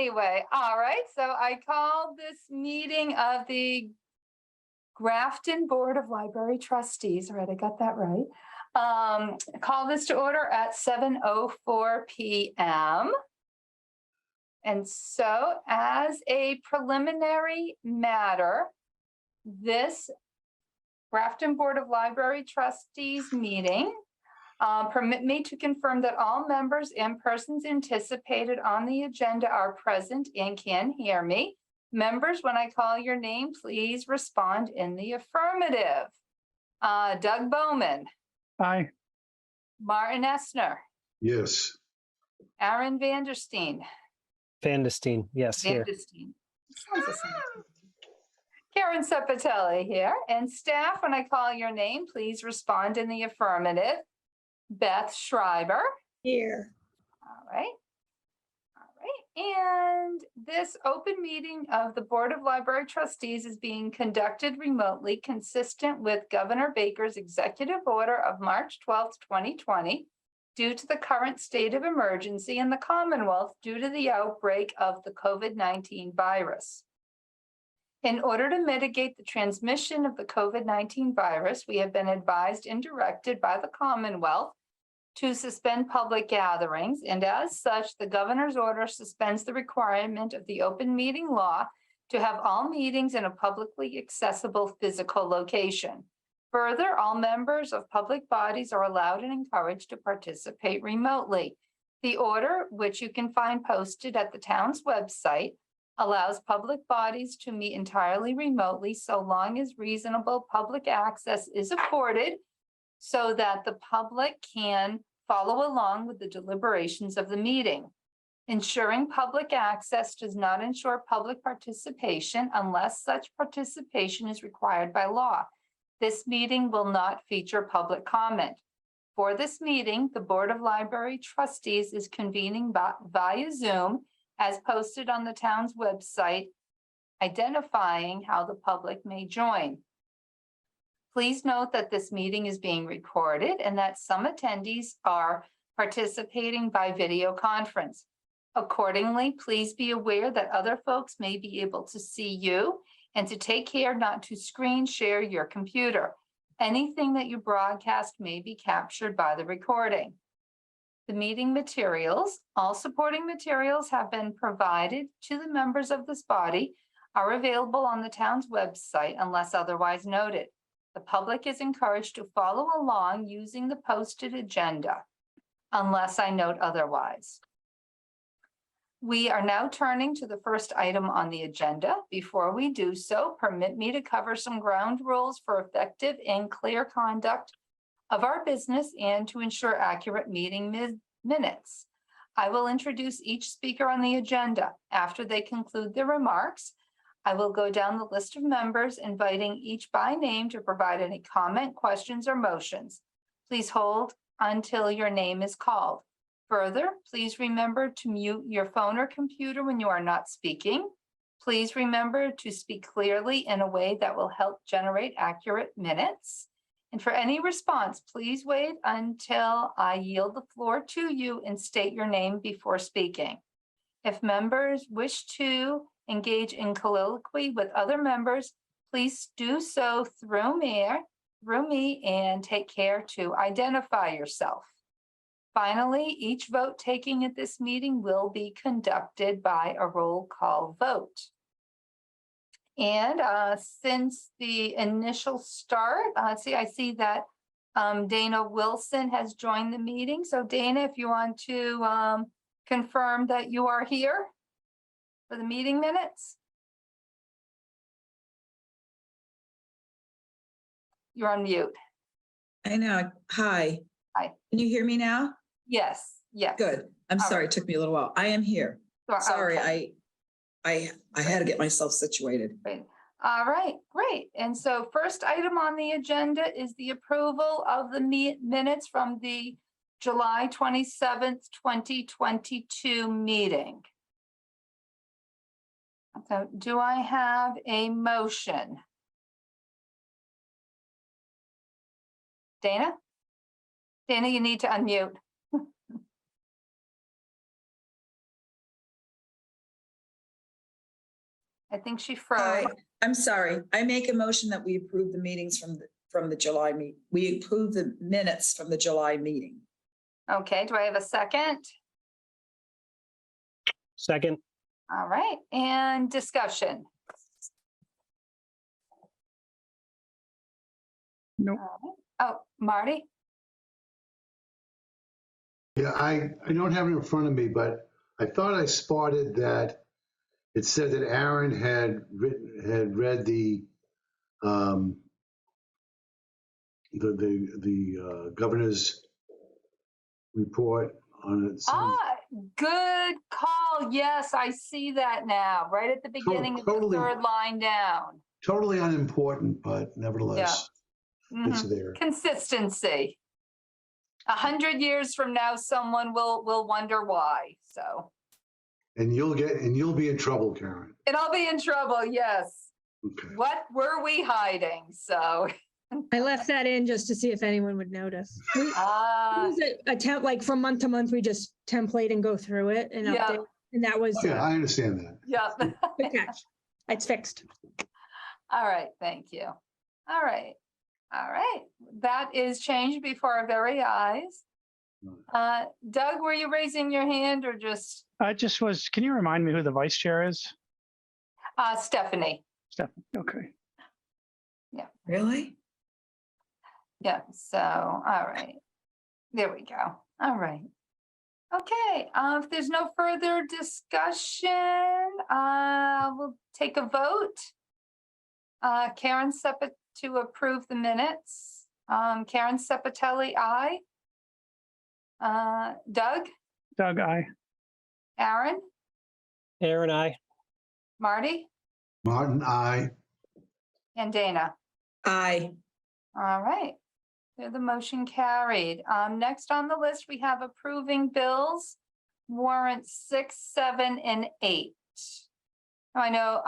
anyway, all right, so I called this meeting of the Grafton Board of Library Trustees, all right, I got that right. Call this to order at 7:04 p.m. And so as a preliminary matter, this Grafton Board of Library Trustees meeting permit me to confirm that all members and persons anticipated on the agenda are present and can hear me. Members, when I call your name, please respond in the affirmative. Doug Bowman. Aye. Martin Essner. Yes. Aaron Vanderstein. Vandestein, yes, here. Vanderstein. Sounds the same. Karen Sepatelli here. And staff, when I call your name, please respond in the affirmative. Beth Schreiber. Here. All right. All right. And this open meeting of the Board of Library Trustees is being conducted remotely, consistent with Governor Baker's executive order of March 12th, 2020, due to the current state of emergency in the Commonwealth due to the outbreak of the COVID-19 virus. In order to mitigate the transmission of the COVID-19 virus, we have been advised and directed by the Commonwealth to suspend public gatherings, and as such, the governor's order suspends the requirement of the open meeting law to have all meetings in a publicly accessible physical location. Further, all members of public bodies are allowed and encouraged to participate remotely. The order, which you can find posted at the town's website, allows public bodies to meet entirely remotely so long as reasonable public access is afforded so that the public can follow along with the deliberations of the meeting. Ensuring public access does not ensure public participation unless such participation is required by law. This meeting will not feature public comment. For this meeting, the Board of Library Trustees is convening via Zoom as posted on the town's website, identifying how the public may join. Please note that this meeting is being recorded and that some attendees are participating by video conference. Accordingly, please be aware that other folks may be able to see you and to take care not to screen share your computer. Anything that you broadcast may be captured by the recording. The meeting materials, all supporting materials have been provided to the members of this body, are available on the town's website unless otherwise noted. The public is encouraged to follow along using the posted agenda, unless I note otherwise. We are now turning to the first item on the agenda. Before we do so, permit me to cover some ground rules for effective and clear conduct of our business and to ensure accurate meeting minutes. I will introduce each speaker on the agenda. After they conclude their remarks, I will go down the list of members, inviting each by name to provide any comment, questions, or motions. Please hold until your name is called. Further, please remember to mute your phone or computer when you are not speaking. Please remember to speak clearly in a way that will help generate accurate minutes. And for any response, please wait until I yield the floor to you and state your name before speaking. If members wish to engage in colloquy with other members, please do so through me and take care to identify yourself. Finally, each vote taken at this meeting will be conducted by a roll call vote. And since the initial start, I see that Dana Wilson has joined the meeting. So Dana, if you want to confirm that you are here for the meeting minutes. You're on mute. I know. Hi. Hi. Can you hear me now? Yes. Yes. Good. I'm sorry. It took me a little while. I am here. Sorry. Okay. I had to get myself situated. Great. All right, great. And so first item on the agenda is the approval of the minutes from the July 27th, 2022 meeting. So do I have a motion? Dana? Dana, you need to unmute. I think she froze. I'm sorry. I make a motion that we approve the meetings from the July meet. We approve the minutes from the July meeting. Okay, do I have a second? Second. All right, and discussion. Nope. All right. Oh, Marty? Yeah, I don't have it in front of me, but I thought I spotted that it said that Aaron had read the governor's report on it. Good call. Yes, I see that now, right at the beginning of the Totally. third line down. Totally unimportant, but nevertheless, it's Mhm. there. Consistency. 100 years from now, someone will wonder why, so. And you'll be in trouble, Karen. And I'll be in trouble, yes. Okay. What were we hiding? So, I left that in just to see if anyone would notice. We ah, use a temp, like from month to month, we just template and go through it and Yeah. update. And that was Yeah, I understand that. yeah. good catch. It's fixed. All right, thank you. All right. All right, that is changed before our very eyes. Doug, were you raising your hand or just I just was, can you remind me who the vice chair is? Stephanie? Stephanie. Okay. Really? Yeah, so, all right. There we go. All right. Okay, if there's no further discussion, we'll take a vote. Karen Sepet to approve the minutes. Karen Sepatelli, aye. Doug, Doug, aye. Aaron, Aaron, aye. Marty, Martin, aye. and Dana. Aye. All right. The motion carried. Next on the list, we have approving bills, warrants 6, 7, and 8. I know,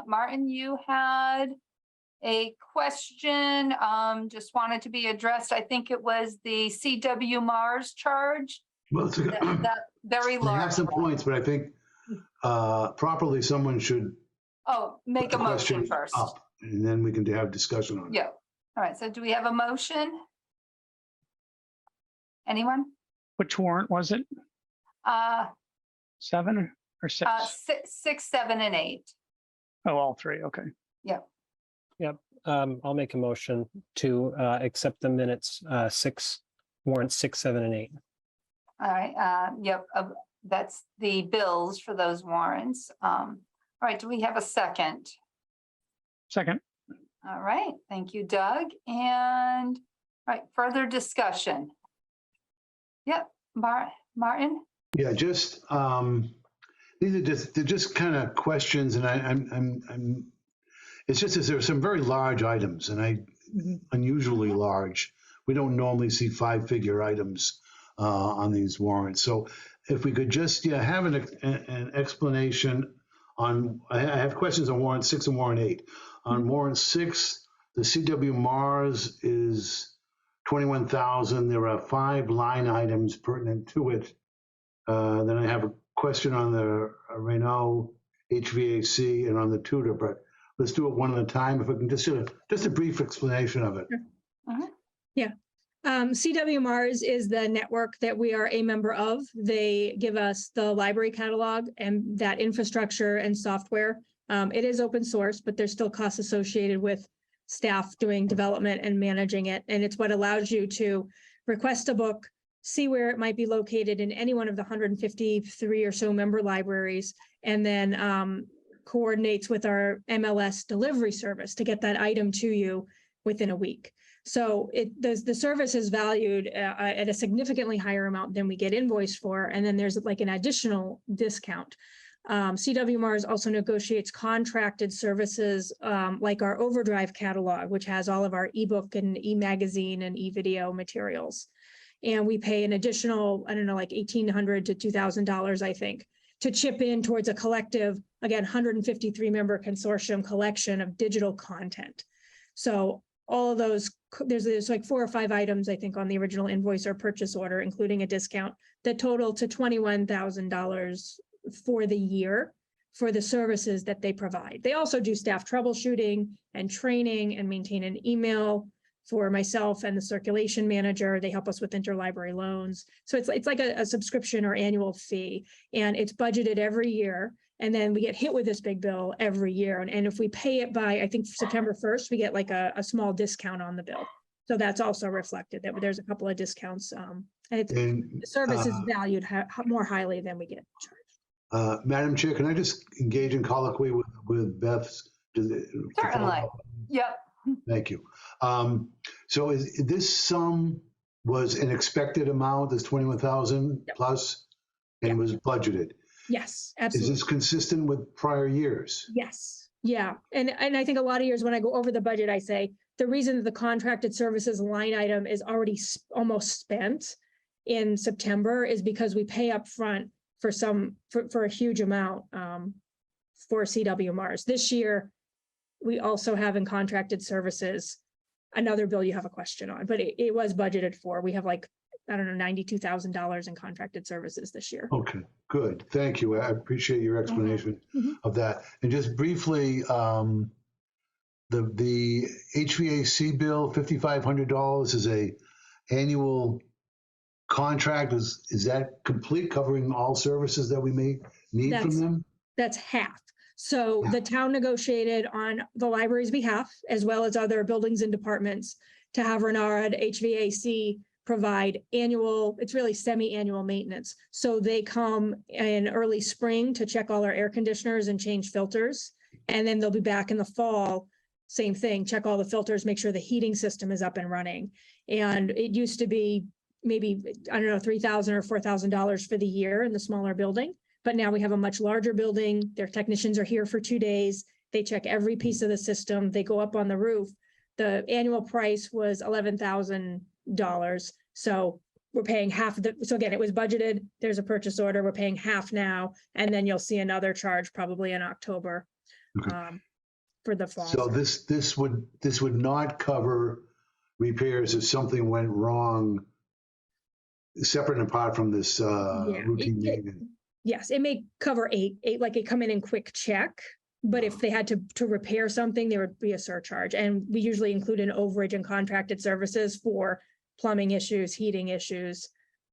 Martin, you had a question, just wanted to be addressed. I think it was the CW Mars charge. Well, it's That very I large. have some one. points, but I think properly someone should Oh, put make the a motion question first. up, and then we can have discussion on it. Yeah. All right. So do we have a motion? Anyone? Which warrant was it? 7 or 6? 6, 7, and 8. Oh, all 3. Okay. Yep. I'll make a motion to accept the minutes, warrants 6, 7, and 8. All right. Yep. That's the bills for those warrants. All right. Do we have a second? Second. All right. Thank you, Doug. And all right, further discussion. Yep. Martin? Yeah, just they're just kind of questions, and I'm. It's just that there are some very large items, and unusually large. We don't normally see 5-figure items on these warrants. So if we could just have an explanation on. I have questions on warrant 6 and warrant 8. On warrant 6, the CW Mars is 21,000. There are 5 line items pertinent to it. Then I have a question on the Renault HVAC and on the tutor, but let's do it one at a time. If we can just a brief explanation of it. Yeah. CW Mars is the network that we are a member of. They give us the library catalog and that infrastructure and software. It is open source, but there's still costs associated with staff doing development and managing it. And it's what allows you to request a book, see where it might be located in any one of the 153 or so member libraries, and then coordinates with our MLS delivery service to get that item to you within a week. So the service is valued at a significantly higher amount than we get invoiced for. And then there's like an additional discount. CW Mars also negotiates contracted services like our Overdrive catalog, which has all of our ebook and e-magazine and e-video materials. And we pay an additional, I don't know, like $1,800 to $2,000, I think, to chip in towards a collective, again, 153 member consortium collection of digital content. So all of those, there's like 4 or 5 items, I think, on the original invoice or purchase order, including a discount, that total to $21,000 for the year. for the services that they provide. They also do staff troubleshooting and training and maintain an email for myself and the circulation manager. They help us with interlibrary loans. So it's like a subscription or annual fee, and it's budgeted every year. And then we get hit with this big bill every year. And if we pay it by, I think September 1st, we get like a small discount on the bill. So that's also reflected that there's a couple of discounts. And the service is valued more highly than we get charged. Madam Chair, can I just engage in colloquy with Beth's? Certainly. Yep. Thank you. So is this sum was an expected amount, this 21,000 plus, and was budgeted? Yes, Is absolutely. this consistent with prior years? Yes. Yeah. And I think a lot of years when I go over the budget, I say the reason that the contracted services line item is already almost spent in September is because we pay up front for a huge amount for CWMRs. This year, we also have in contracted services another bill you have a question on, but it was budgeted for. We have like, I don't know, $92,000 in contracted services this year. Okay, good. Thank you. I appreciate your explanation of that. And just briefly, the HVAC bill, $5,500 is a annual contract. Is that complete, covering all services that we may need from them? That's half. So the town negotiated on the library's behalf, as well as other buildings and departments, to have Renard HVAC provide annual, it's really semi-annual maintenance. So they come in early spring to check all our air conditioners and change filters. And then they'll be back in the fall, same thing, check all the filters, make sure the heating system is up and running. And it used to be maybe, I don't know, $3,000 or $4,000 for the year in the smaller building. But now we have a much larger building. Their technicians are here for 2 days. They check every piece of the system. They go up on the roof. The annual price was $11,000. So we're paying half of so again, it was budgeted. There's a purchase order. We're paying half now. And then you'll see another charge probably in October for the fall. So this would not cover repairs if something went wrong, separate and apart from this routine maintenance. Yes, it may cover eight, like it come in quick check, but if they had to repair something, there would be a surcharge. And we usually include an overage in contracted services for plumbing issues, heating issues,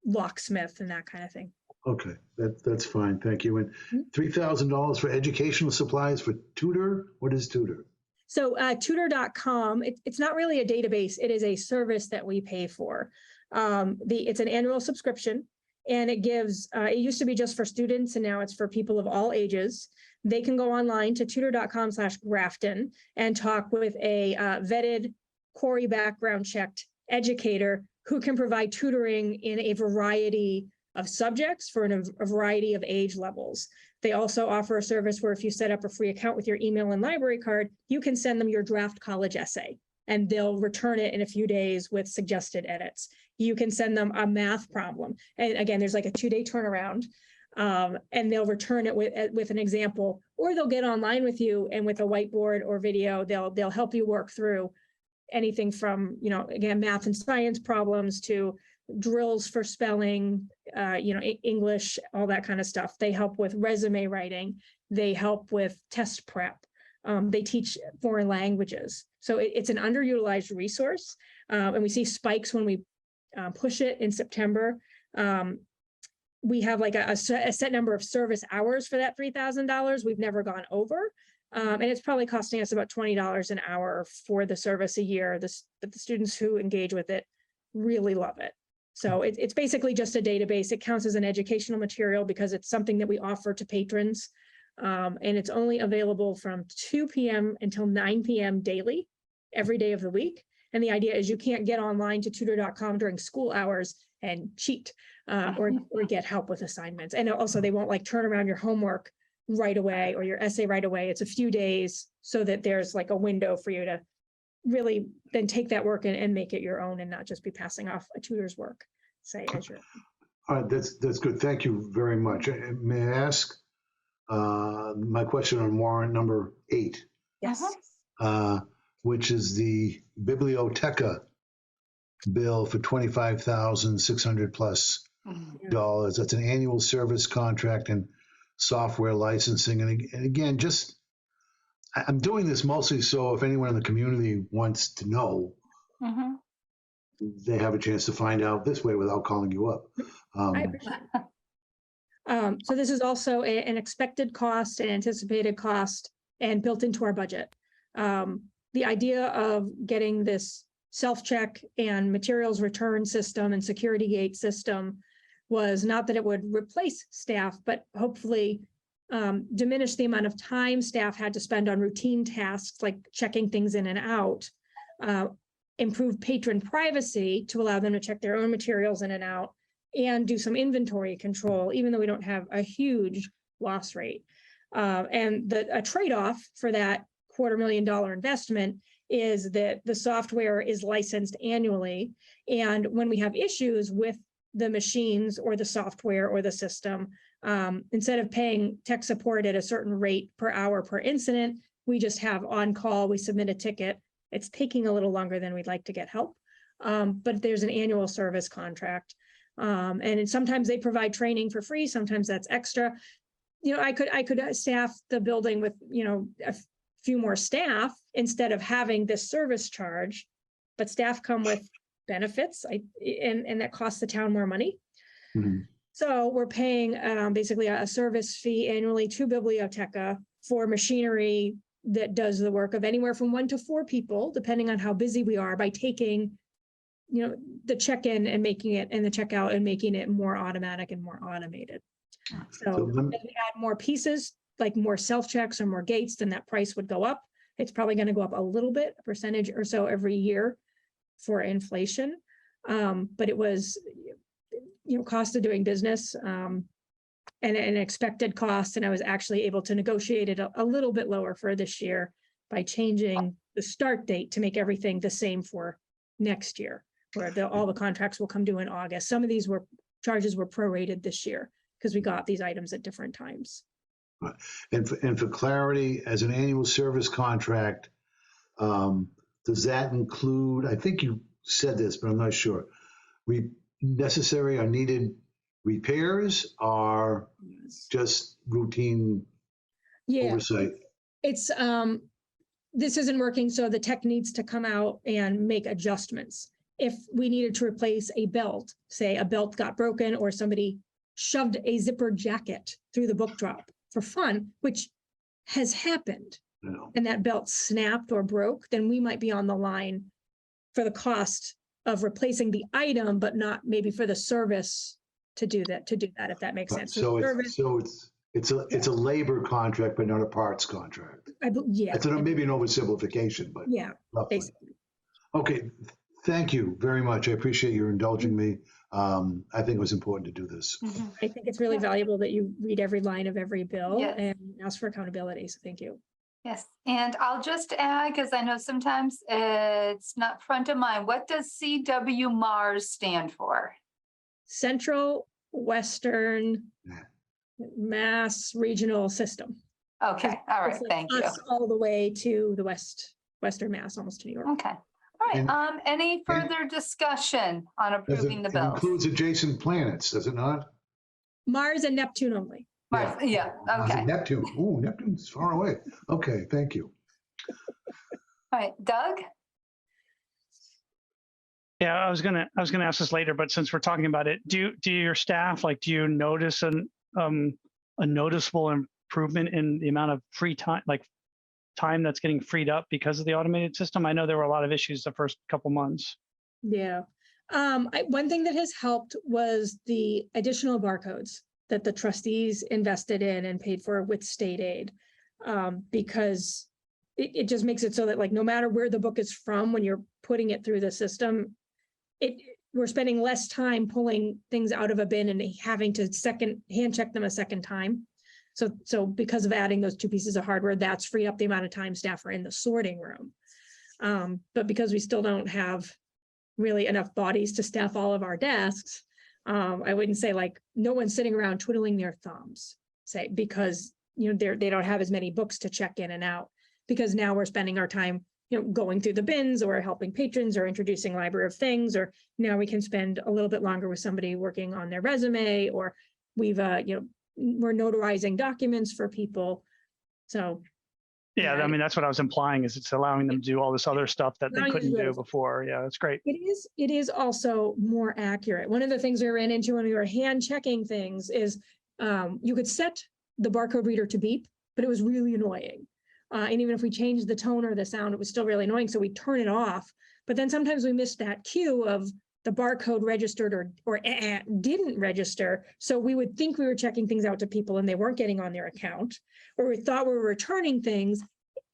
locksmith, and that kind of thing. Okay, that's fine. Thank you. And $3,000 for educational supplies for Tutor? What is Tutor? So tutor.com, it's not really a database. It is a service that we pay for. It's an annual subscription. And it gives, it used to be just for students, and now it's for people of all ages. They can go online to tutor.com/Grafton and talk with a vetted, Corey background checked educator who can provide tutoring in a variety of subjects for a variety of age levels. They also offer a service where if you set up a free account with your email and library card, you can send them your draft college essay, and they'll return it in a few days with suggested edits. You can send them a math problem. And again, there's like a 2-day turnaround, and they'll return it with an example, or they'll get online with you and with a whiteboard or video, they'll help you work through anything from, again, math and science problems to drills for spelling, English, all that kind of stuff. They help with resume writing. They help with test prep. They teach foreign languages. So it's an underutilized resource. And we see spikes when we push it in September. We have like a set number of service hours for that $3,000. We've never gone over. And it's probably costing us about $20 an hour for the service a year. But the students who engage with it really love it. So it's basically just a database. It counts as an educational material because it's something that we offer to patrons. And it's only available from 2 p.m. until 9 p.m. daily, every day of the week. And the idea is you can't get online to tutor.com during school hours and cheat or get help with assignments. And also they won't turn around your homework right away or your essay right away. It's a few days so that there's like a window for you to really then take that work and make it your own and not just be passing off a tutor's work, say, as your. All right, that's good. Thank you very much. May I ask my question on warrant number 8? Yes. Which is the Biblioteca bill for $25,600 plus. That's an annual service contract, and software licensing. And again, just, I'm doing this mostly so if anyone in the community wants to know, Mhm. they have a chance to find out this way without calling you up. I appreciate it. So this is also an expected cost, an anticipated cost, and built into our budget. The idea of getting this self-check and materials return system and security gate system was not that it would replace staff, but hopefully diminish the amount of time staff had to spend on routine tasks like checking things in and out, improve patron privacy to allow them to check their own materials in and out, and do some inventory control, even though we don't have a huge loss rate. And a trade-off for that $250,000 investment is that the software is licensed annually. And when we have issues with the machines or the software or the system, instead of paying tech support at a certain rate per hour per incident, we just have on call, we submit a ticket. It's taking a little longer than we'd like to get help, but there's an annual service contract. And sometimes they provide training for free, sometimes that's extra. I could staff the building with, a few more staff instead of having this service charge, but staff come with benefits, and that costs the town more money. Mhm. So we're paying basically a service fee annually to Biblioteca for machinery that does the work of anywhere from 1 to 4 people, depending on how busy we are, by taking, the check-in and making it, and the checkout and making it more automatic and more automated. So So lem- as we add more pieces, like more self-checks or more gates, then that price would go up. It's probably going to go up a little bit, a percentage or so every year for inflation. But it was, cost of doing business, and an expected cost. And I was actually able to negotiate it a little bit lower for this year by changing the start date to make everything the same for next year, where all the contracts will come due in August. Some of these charges were prorated this year because we got these items at different times. And for clarity, as an annual service contract, does that include, I think you said this, but I'm not sure, necessary or needed repairs or just routine oversight? It's this isn't working, so the tech needs to come out and make adjustments. If we needed to replace a belt, say a belt got broken or somebody shoved a zipper jacket through the book drop for fun, which has happened, and that belt snapped or broke, then we might be on the line for the cost of replacing the item, but not maybe for the service to do that, if that makes sense. So it's a labor contract, but not a parts contract. Yeah. It's maybe an oversimplification, but Yeah, roughly. basically. Okay, thank you very much. I appreciate your indulging me. I think it was important to do this. Mhm. I think it's really valuable that you read every line of every bill Yes. and ask for accountability. So thank you. Yes, and I'll just add, because I know sometimes it's not front of mind, what does CW Mars stand for? Central Western Mass Regional System. Okay, all right, It's like thank you. us all the way to the Western Mass, almost to New York. Okay, all right, any further discussion on approving the It bills? includes adjacent planets, does it not? Mars and Neptune only. Mars, yeah, Was it okay, Neptune. Oh, Neptune's far away. Okay, thank you. all right, Doug? Yeah, I was gonna ask this later, but since we're talking about it, do your staff, do you notice a noticeable improvement in the amount of free time, time that's getting freed up because of the automated system? I know there were a lot of issues the first couple months. Yeah. One thing that has helped was the additional barcodes that the trustees invested in and paid for with state aid, because it just makes it so that no matter where the book is from, when you're putting it through the system, we're spending less time pulling things out of a bin and having to hand check them a second time. So because of adding those 2 pieces of hardware, that's freed up the amount of time staff are in the sorting room. But because we still don't have really enough bodies to staff all of our desks, I wouldn't say no one's sitting around twiddling their thumbs, because they don't have as many books to check in and out, because now we're spending our time going through the bins or helping patrons or introducing library of things, or now we can spend a little bit longer with somebody working on their resume, or we've we're notarizing documents for people. So. Yeah, I mean, that's what I was implying is it's allowing them to do all this other stuff that they Allowing you to couldn't do do it. before. Yeah, that's great. It is also more accurate. One of the things we ran into when we were hand checking things is you could set the barcode reader to beep, but it was really annoying. And even if we changed the tone or the sound, it was still really annoying. So we turn it off. But then sometimes we missed that cue of the barcode registered or didn't register. So we would think we were checking things out to people and they weren't getting on their account, or we thought we were returning things.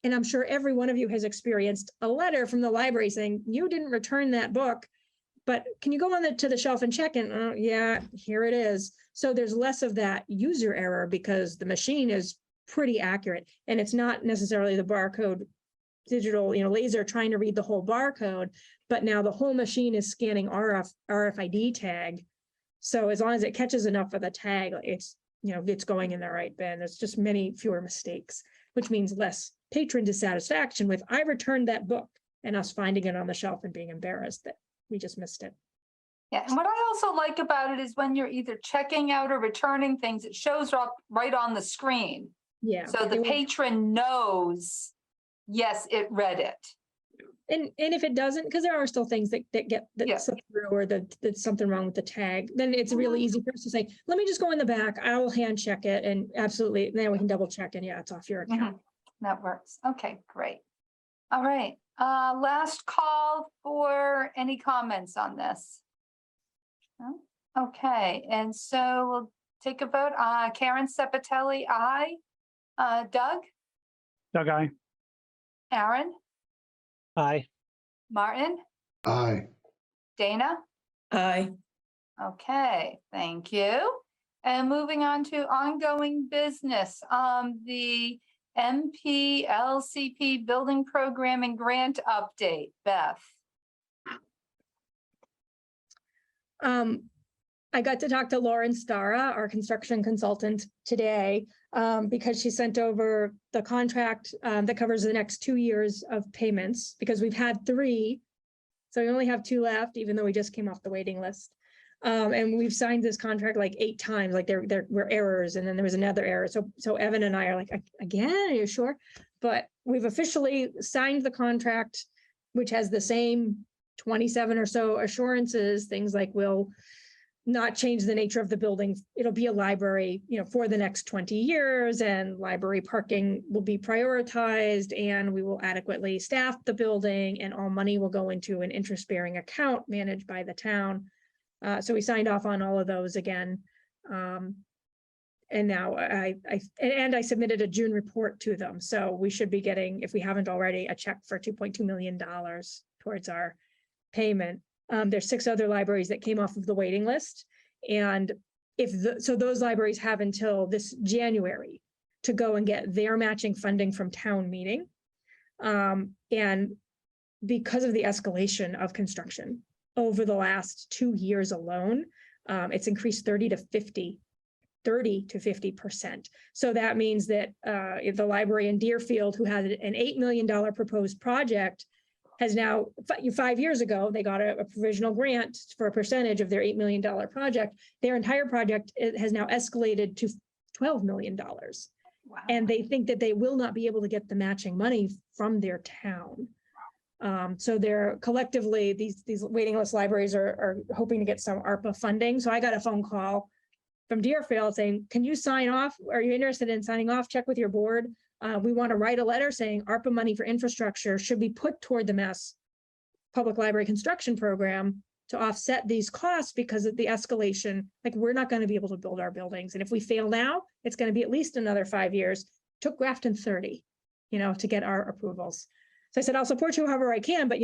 And I'm sure every one of you has experienced a letter from the library saying, you didn't return that book, but can you go on to the shelf and check it? Oh, yeah, here it is. So there's less of that user error because the machine is pretty accurate. And it's not necessarily the barcode digital, laser trying to read the whole barcode, but now the whole machine is scanning RFID tag. So as long as it catches enough of the tag, it's going in the right bin. There's just many fewer mistakes, which means less patron dissatisfaction with I returned that book and us finding it on the shelf and being embarrassed that we just missed it. Yeah, and what I also like about it is when you're either checking out or returning things, it shows up right on the screen. Yeah. So the patron knows, yes, it read it. And if it doesn't, because there are still things that Yeah. slip through or that's something wrong with the tag, then it's really easy for us to say, let me just go in the back, I will hand check it, and absolutely, then we can double check and yeah, it's off your account. That works. Okay, great. All right. Last call for any comments on this. No? Okay, and so we'll take a vote. Karen Sepatelli, aye. Doug, Doug, Aaron, Aye. Martin, Aye. Dana. Aye. Okay, thank you. And moving on to ongoing business, the MPLCP building program and grant update, Beth. I got to talk to Lauren Stara, our construction consultant today, because she sent over the contract that covers the next 2 years of payments, because we've had 3. So we only have 2 left, even though we just came off the waiting list. And we've signed this contract like 8 times, like there were errors, and then there was another error. So Evan and I are like, again, are you sure? But we've officially signed the contract, which has the same 27 or so assurances, things like we'll not change the nature of the building. It'll be a library, for the next 20 years, and library parking will be prioritized, and we will adequately staff the building, and all money will go into an interest-bearing account managed by the town. So we signed off on all of those again. And now I submitted a June report to them. So we should be getting, if we haven't already, a check for $2.2 million towards our payment. There's 6 other libraries that came off of the waiting list. And so those libraries have until this January to go and get their matching funding from town meeting. And because of the escalation of construction over the last 2 years alone, it's increased 30 to 50%. So that means that if the library in Deerfield, who had an $8 million proposed project, has now, 5 years ago, they got a provisional grant for a percentage of their $8 million project. Their entire project has now escalated to $12 million. Wow. And they think that they will not be able to get the matching money from their town. So they're collectively, these waiting list libraries are hoping to get some ARPA funding. So I got a phone call from Deerfield saying, can you sign off? Are you interested in signing off? Check with your board. We want to write a letter saying ARPA money for infrastructure should be put toward the Mass Public Library Construction Program to offset these costs because of the escalation. Like, we're not going to be able to build our buildings. And if we fail now, it's going to be at least another 5 years. Took Grafton 30, to get our approvals. So I said, I'll support you however I can, but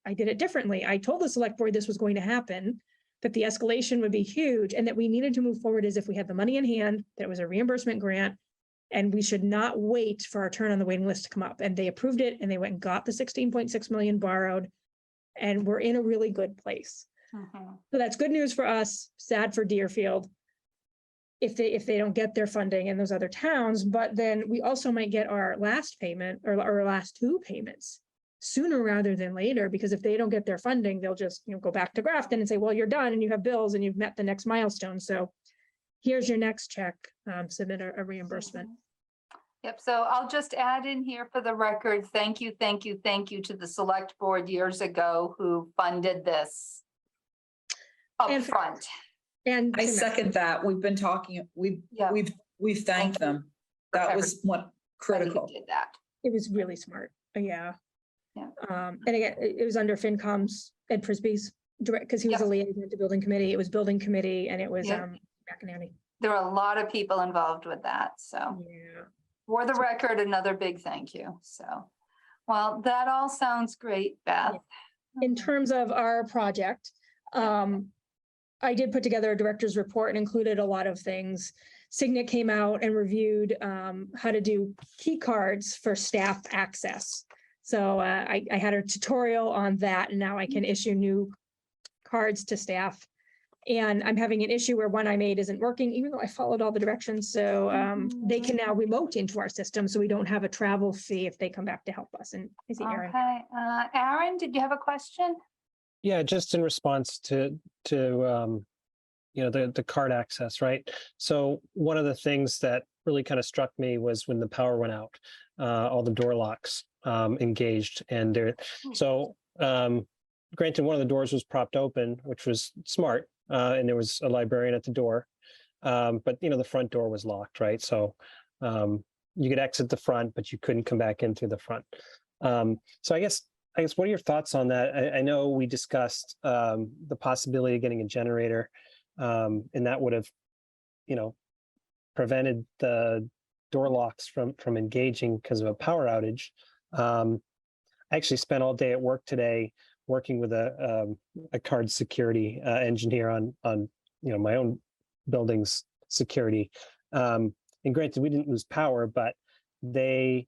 I did it differently. I told the select board this was going to happen, that the escalation would be huge, and that we needed to move forward as if we had the money in hand, that it was a reimbursement grant, and we should not wait for our turn on the waiting list to come up. And they approved it, and they went and got the 16.6 million borrowed, and we're in a really good place. So that's good news for us, sad for Deerfield if they don't get their funding in those other towns. But then we also might get our last payment or our last 2 payments sooner rather than later, because if they don't get their funding, they'll just go back to Grafton and say, well, you're done and you have bills and you've met the next milestone. So here's your next check, submit a reimbursement. Yep, so I'll just add in here for the record, thank you, thank you, thank you to the select board years ago who funded this And- upfront. And I to Matt. second that. We've been talking, Yeah. we've thanked them. That was what critical. Did that. It was really smart. Yeah. Yeah. And again, it was under FinCom's, Ed Frisbee's direct, because he was a Yep. liaison to building committee. It was building committee and it was, Yep. McInerney. There were a lot of people involved with that, so. Yeah. For the record, another big thank you. So, well, that all sounds great, Beth. In terms of our project, I did put together a director's report and included a lot of things. Signet came out and reviewed how to do key cards for staff access. So I had a tutorial on that, and now I can issue new cards to staff. And I'm having an issue where one I made isn't working, even though I followed all the directions. So they can now remote into our system, so we don't have a travel fee if they come back to help us. And I see Aaron. Okay, Aaron, did you have a question? Yeah, just in response to the card access, right? So one of the things that really kind of struck me was when the power went out, all the door locks engaged, and there. So granted, one of the doors was propped open, which was smart, and there was a librarian at the door, but the front door was locked, right? So you could exit the front, but you couldn't come back in through the front. So I guess, what are your thoughts on that? I know we discussed the possibility of getting a generator, and that would have, prevented the door locks from engaging because of a power outage. I actually spent all day at work today working with a card security engineer on my own building's security. And granted, we didn't lose power, but the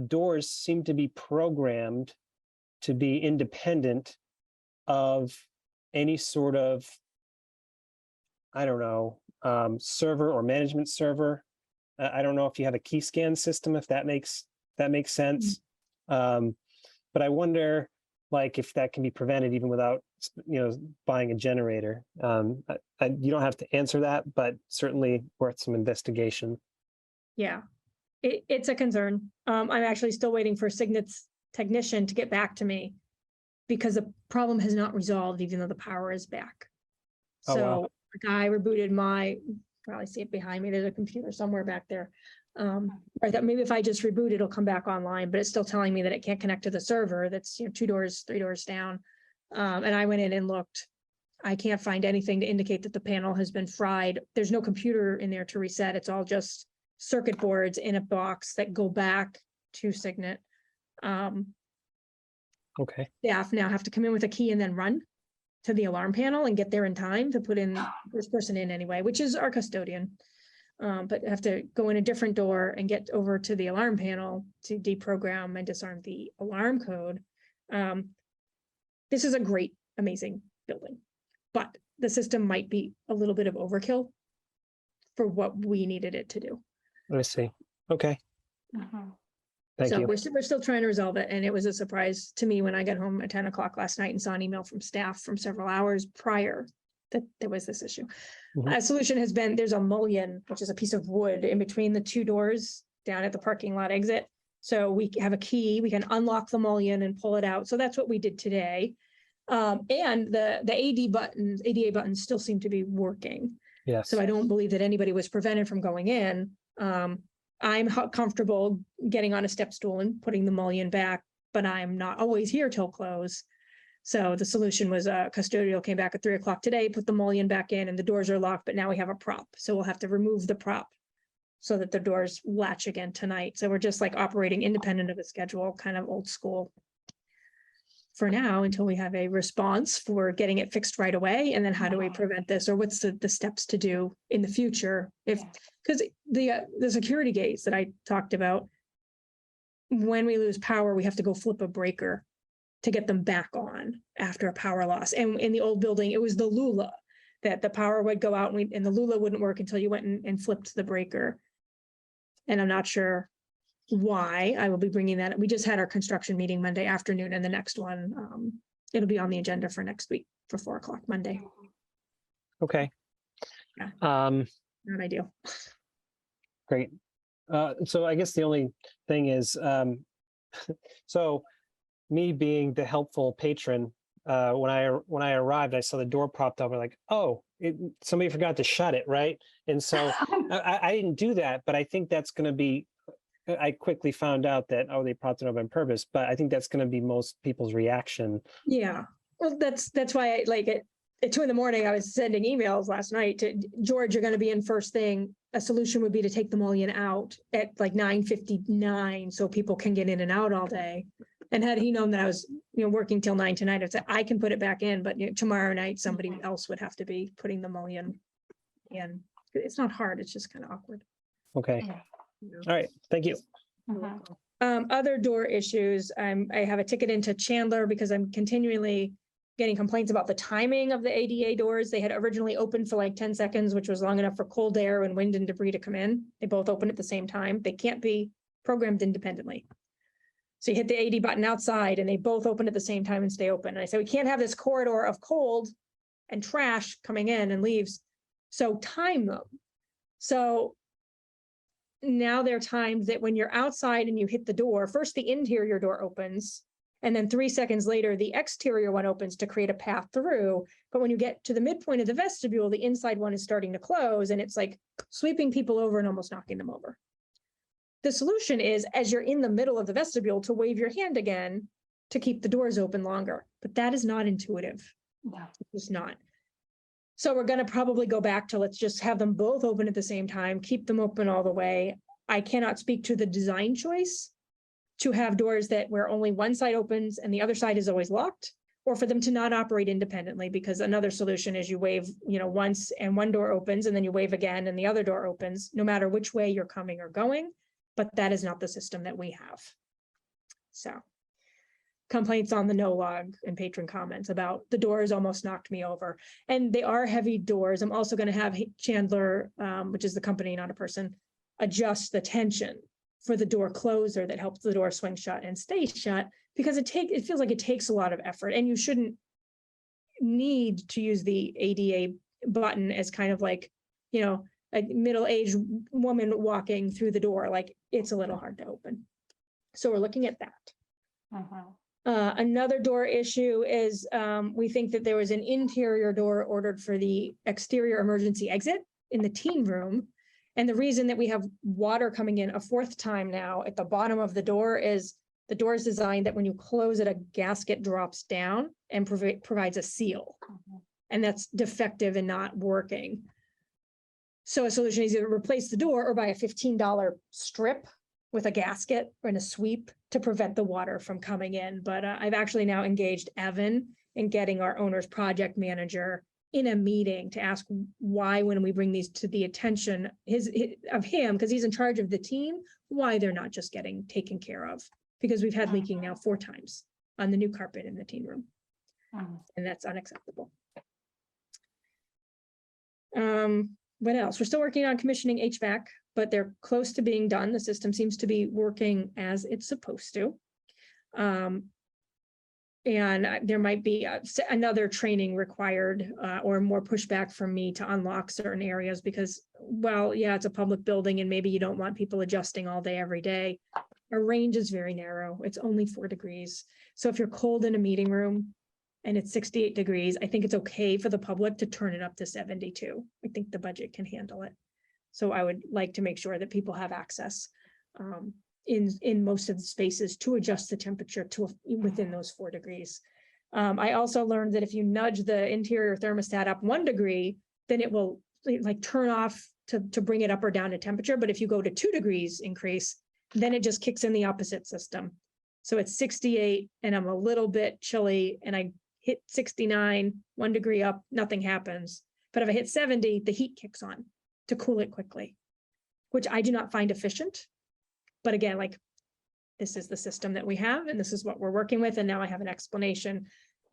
doors seem to be programmed to be independent of any sort of, I don't know, server or management server. I don't know if you have a key scan system, if that makes sense. But I wonder, if that can be prevented even without, buying a generator. You don't have to answer that, but certainly worth some investigation. Yeah, it's a concern. I'm actually still waiting for Signet's technician to get back to me because the problem has not resolved, even though the power is back. Oh, So wow. the guy rebooted probably see it behind me. There's a computer somewhere back there. I thought maybe if I just reboot, it'll come back online, but it's still telling me that it can't connect to the server. That's 2 doors, 3 doors down. And I went in and looked. I can't find anything to indicate that the panel has been fried. There's no computer in there to reset. It's all just circuit boards in a box that go back to Signet. Okay. Staff now have to come in with a key and then run to the alarm panel and get there in time to put in this person in anyway, which is our custodian. But have to go in a different door and get over to the alarm panel to deprogram and disarm the alarm code. This is a great, amazing building, but the system might be a little bit of overkill for what we needed it to do. I see. Okay. Thank So you. we're still trying to resolve it. And it was a surprise to me when I got home at 10 o'clock last night and saw an email from staff from several hours prior that there was this issue. Mhm. A solution has been, there's a mullion, which is a piece of wood in between the 2 doors down at the parking lot exit. So we have a key, we can unlock the mullion and pull it out. So that's what we did today. And the ADA buttons still seem to be working. Yes. So I don't believe that anybody was prevented from going in. I'm comfortable getting on a step stool and putting the mullion back, but I'm not always here till close. So the solution was custodial came back at 3 o'clock today, put the mullion back in and the doors are locked, but now we have a prop. So we'll have to remove the prop so that the doors latch again tonight. So we're just operating independent of a schedule, kind of old school for now until we have a response for getting it fixed right away. And then how do we prevent this, or what's the steps to do in the future? Because the security gates that I talked about, when we lose power, we have to go flip a breaker to get them back on after a power loss. And in the old building, it was the Lula that the power would go out and the Lula wouldn't work until you went and flipped the breaker. And I'm not sure why. I will be bringing that. We just had our construction meeting Monday afternoon, and the next one, it'll be on the agenda for next week for 4 o'clock Monday. Okay. Not ideal. Great. So I guess the only thing is, so me being the helpful patron, when I arrived, I saw the door propped up. I'm like, oh, somebody forgot to shut it, right? And so I didn't do that, but I think that's going to be. I quickly found out that they propped it up on purpose, but I think that's going to be most people's reaction. Yeah. Well, that's why I like it. At 2 a.m, I was sending emails last night to George. You're going to be in first thing. A solution would be to take the mullion out at like 9:59, so people can get in and out all day. And had he known that I was, working till 9 tonight, I'd say I can put it back in, but tomorrow night somebody else would have to be putting the mullion in. It's not hard. It's just kind of awkward. Okay. Yeah. All right. Thank you. Other door issues. I have a ticket into Chandler because I'm continually getting complaints about the timing of the ADA doors. They had originally opened for like 10 seconds, which was long enough for cold air and wind and debris to come in. They both open at the same time. They can't be programmed independently. So you hit the AD button outside and they both open at the same time and stay open. And I said, we can't have this corridor of cold and trash coming in and leaves. So time them. So now there are times that when you're outside and you hit the door, first the interior door opens, and then 3 seconds later, the exterior one opens to create a path through. But when you get to the midpoint of the vestibule, the inside one is starting to close, and it's like sweeping people over and almost knocking them over. The solution is, as you're in the middle of the vestibule, to wave your hand again to keep the doors open longer. But that is not intuitive. No. It's not. So we're going to probably go back to let's just have them both open at the same time, keep them open all the way. I cannot speak to the design choice to have doors that where only one side opens and the other side is always locked, or for them to not operate independently, because another solution is you wave, once and one door opens and then you wave again and the other door opens, no matter which way you're coming or going. But that is not the system that we have. So complaints on the no log and patron comments about the doors almost knocked me over. And they are heavy doors. I'm also going to have Chandler, which is the company, not a person, adjust the tension for the door closer that helps the door swing shut and stay shut, because it feels like it takes a lot of effort, and you shouldn't need to use the ADA button as kind of like, a middle-aged woman walking through the door. Like, it's a little hard to open. So we're looking at that. Another door issue is we think that there was an interior door ordered for the exterior emergency exit in the teen room. And the reason that we have water coming in a fourth time now at the bottom of the door is the door is designed that when you close it, a gasket drops down and provides a seal. And that's defective and not working. So a solution is either replace the door or buy a $15 strip with a gasket and a sweep to prevent the water from coming in. But I've actually now engaged Evan in getting our owner's project manager in a meeting to ask why, when we bring these to the attention of him, because he's in charge of the team, why they're not just getting taken care of. Because we've had leaking now 4 times on the new carpet in the teen room. And that's unacceptable. What else? We're still working on commissioning HVAC, but they're close to being done. The system seems to be working as it's supposed to. And there might be another training required or more pushback from me to unlock certain areas because, well, yeah, it's a public building and maybe you don't want people adjusting all day, every day. Our range is very narrow. It's only 4 degrees. So if you're cold in a meeting room and it's 68 degrees, I think it's okay for the public to turn it up to 72. I think the budget can handle it. So I would like to make sure that people have access in most of the spaces to adjust the temperature to within those 4 degrees. I also learned that if you nudge the interior thermostat up 1 degree, then it will like turn off to bring it up or down to temperature. But if you go to 2 degrees increase, then it just kicks in the opposite system. So it's 68 and I'm a little bit chilly and I hit 69, 1 degree up, nothing happens. But if I hit 70, the heat kicks on to cool it quickly, which I do not find efficient. But again, like, this is the system that we have, and this is what we're working with. And now I have an explanation.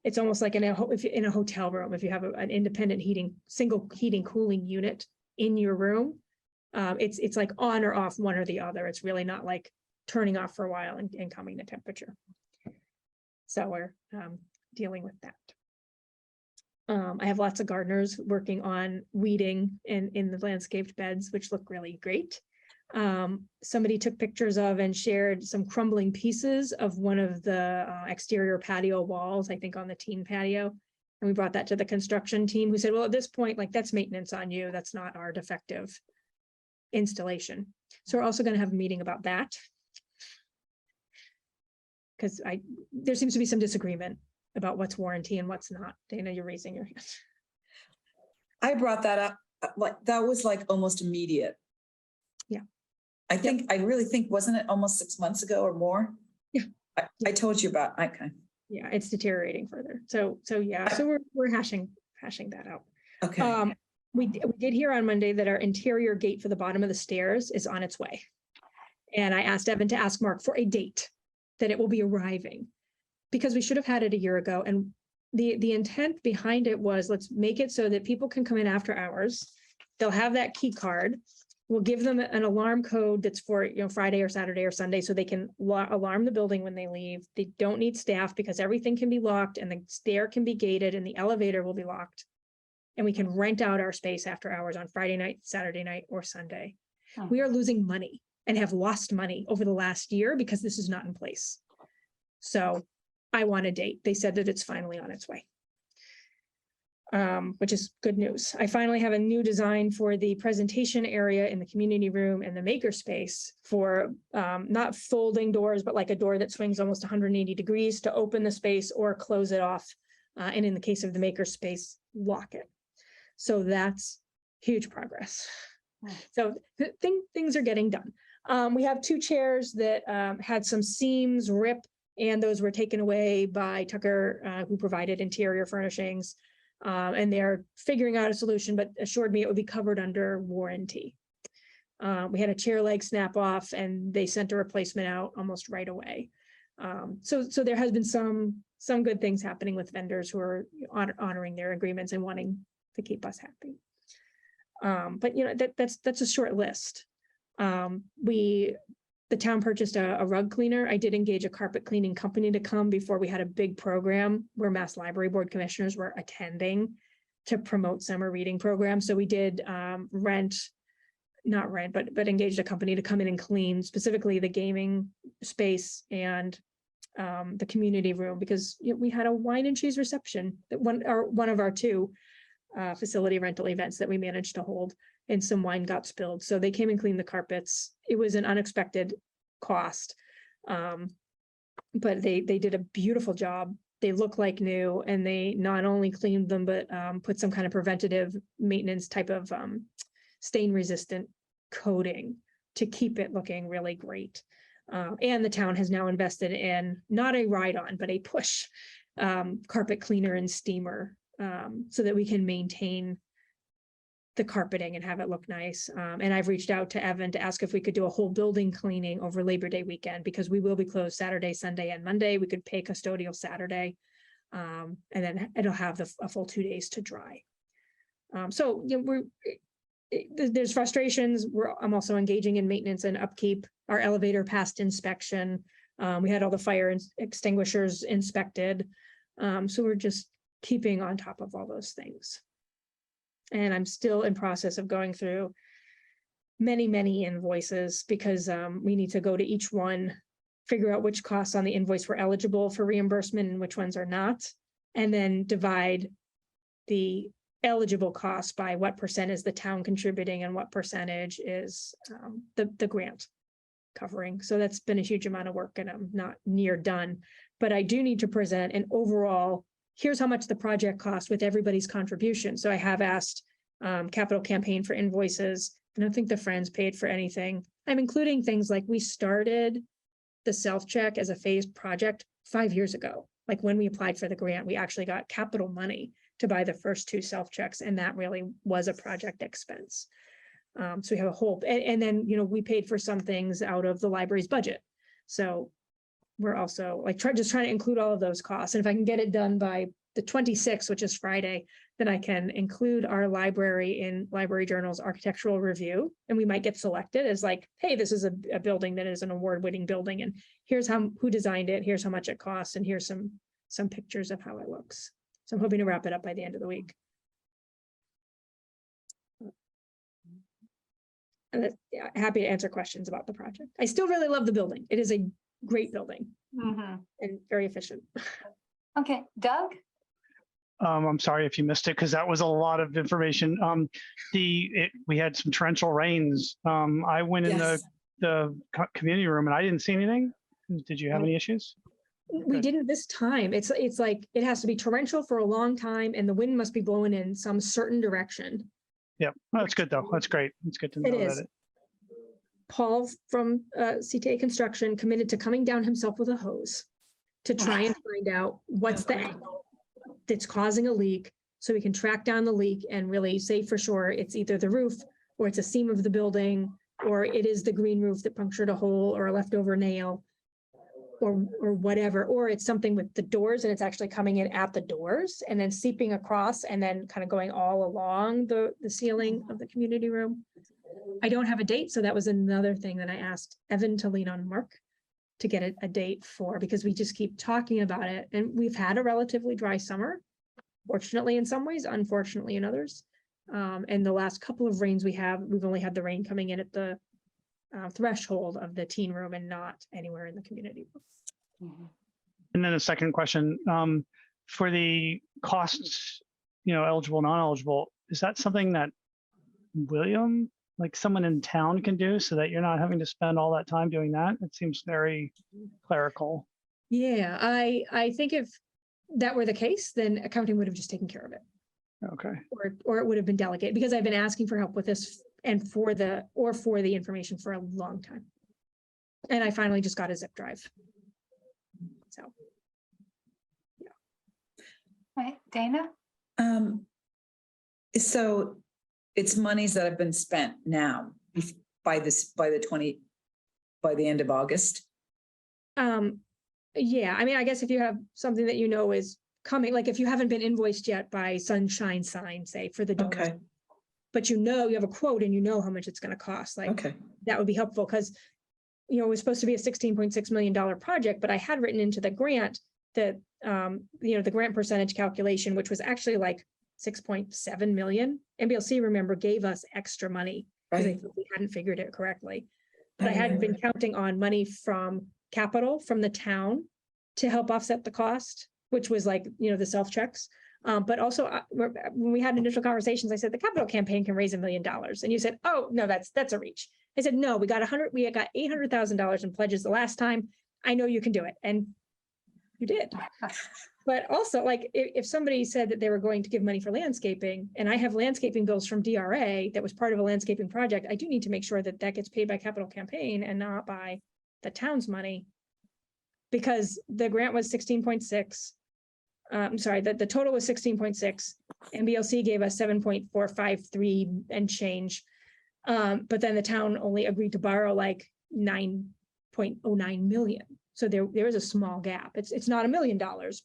It's almost like in a hotel room, if you have an independent single heating cooling unit in your room, it's like on or off one or the other. It's really not like turning off for a while and coming to temperature. So we're dealing with that. I have lots of gardeners working on weeding in the landscaped beds, which look really great. Somebody took pictures of and shared some crumbling pieces of one of the exterior patio walls, I think on the teen patio. And we brought that to the construction team, who said, well, at this point, like, that's maintenance on you. That's not our defective installation. So we're also going to have a meeting about that. Because there seems to be some disagreement about what's warranty and what's not. Dana, you're raising your hand. I brought that up, like, that was like almost immediate. Yeah. I really think, wasn't it almost 6 months ago or more? Yeah. I told you about, okay. Yeah, it's deteriorating further. So yeah, so we're hashing that out. Okay. We did hear on Monday that our interior gate for the bottom of the stairs is on its way. And I asked Evan to ask Mark for a date that it will be arriving, because we should have had it a year ago. And the intent behind it was, let's make it so that people can come in after hours. They'll have that key card. We'll give them an alarm code that's for, Friday or Saturday or Sunday, so they can alarm the building when they leave. They don't need staff because everything can be locked and the stair can be gated and the elevator will be locked. And we can rent out our space after hours on Friday night, Saturday night, or Sunday. We are losing money and have lost money over the last year because this is not in place. So I want a date. They said that it's finally on its way. Which is good news. I finally have a new design for the presentation area in the community room and the makerspace for not folding doors, but like a door that swings almost 180 degrees to open the space or close it off. And in the case of the makerspace, lock it. So that's huge progress. So things are getting done. We have 2 chairs that had some seams rip, and those were taken away by Tucker, who provided interior furnishings. And they're figuring out a solution, but assured me it would be covered under warranty. We had a chair leg snap off and they sent a replacement out almost right away. So there has been some good things happening with vendors who are honoring their agreements and wanting to keep us happy. But that's a short list. The town purchased a rug cleaner. I did engage a carpet cleaning company to come before we had a big program where Mass Library Board commissioners were attending to promote summer reading programs. So we did not rent, but engaged a company to come in and clean specifically the gaming space and the community room, because we had a wine and cheese reception that one of our 2 facility rental events that we managed to hold, and some wine got spilled. So they came and cleaned the carpets. It was an unexpected cost, but they did a beautiful job. They look like new, and they not only cleaned them, but put some kind of preventative maintenance type of stain resistant coating to keep it looking really great. And the town has now invested in not a ride-on, but a push carpet cleaner and steamer, so that we can maintain the carpeting and have it look nice. And I've reached out to Evan to ask if we could do a whole building cleaning over Labor Day weekend, because we will be closed Saturday, Sunday, and Monday. We could pay custodial Saturday, and then it'll have a full 2 days to dry. So there's frustrations. I'm also engaging in maintenance and upkeep. Our elevator passed inspection. We had all the fire extinguishers inspected. So we're just keeping on top of all those things. And I'm still in process of going through many invoices, because we need to go to each one, figure out which costs on the invoice were eligible for reimbursement and which ones are not, and then divide the eligible costs by what percent is the town contributing and what percentage is the grant covering. So that's been a huge amount of work, and I'm not near done, but I do need to present an overall, here's how much the project cost with everybody's contribution. So I have asked capital campaign for invoices. I don't think the Friends paid for anything. I'm including things like we started the self-check as a phased project 5 years ago. Like when we applied for the grant, we actually got capital money to buy the first 2 self-checks, and that really was a project expense. So we have a whole, and then, we paid for some things out of the library's budget. So we're also like just trying to include all of those costs. And if I can get it done by the 26th, which is Friday, then I can include our library in Library Journal's architectural review. And we might get selected as like, hey, this is a building that is an award-winning building, and here's who designed it, here's how much it costs, and here's some pictures of how it looks. So I'm hoping to wrap it up by the end of the week. And yeah, happy to answer questions about the project. I still really love the building. It is a great building Mhm. and very efficient. Okay, Doug? I'm sorry if you missed it because that was a lot of information. We had some torrential rains. I went in Yes. the community room and I didn't see anything. Did you have any issues? We Good. didn't this time. It's like, it has to be torrential for a long time and the wind must be blowing in some certain direction. Yep, well, that's good though. That's great. It's good to know It is. that. Paul from CTA Construction committed to coming down himself with a hose to try and find out what's the angle that's causing a leak, so we can track down the leak and really say for sure it's either the roof or it's a seam of the building, or it is the green roof that punctured a hole or a leftover nail or whatever, or it's something with the doors and it's actually coming in at the doors and then seeping across and then kind of going all along the ceiling of the community room. I don't have a date, so that was another thing that I asked Evan to lean on Mark to get a date for, because we just keep talking about it. And we've had a relatively dry summer, fortunately in some ways, unfortunately in others. And the last couple of rains we've only had the rain coming in at the threshold of the teen room and not anywhere in the community room. And then a second question, for the costs, eligible, non-eligible, is that something that William, like someone in town can do so that you're not having to spend all that time doing that? It seems very clerical. Yeah, I think if that were the case, then accounting would have just taken care of it. Okay. Or it would have been delegated, because I've been asking for help with this and for the information for a long time. And I finally just got a zip drive. So. Right, Dana? So it's monies that have been spent now by the end of August. Yeah, I mean, I guess if you have something that is coming, like if you haven't been invoiced yet by Sunshine Sign, say for the donors, Okay, but you have a quote and how much it's going to cost, like okay, that would be helpful, because it was supposed to be a $16.6 million project, but I had written into the grant that the grant percentage calculation, which was actually like 6.7 million. MBLC, remember, gave us extra money because right. we hadn't figured it correctly. But I had been counting on money from capital from the town to help offset the cost, which was like, the self-checks. But also when we had initial conversations, I said, the capital campaign can raise $1 million. And you said, oh, no, that's a reach. I said, no, we got $800,000 in pledges the last time. I know you can do it. And you did. But also, like, if somebody said that they were going to give money for landscaping, and I have landscaping bills from DRA that was part of a landscaping project, I do need to make sure that gets paid by capital campaign and not by the town's money. Because the grant was 16.6. I'm sorry, the total was 16.6. MBLC gave us 7.453 and change. But then the town only agreed to borrow like 9.09 million. So there is a small gap. It's not $1 million,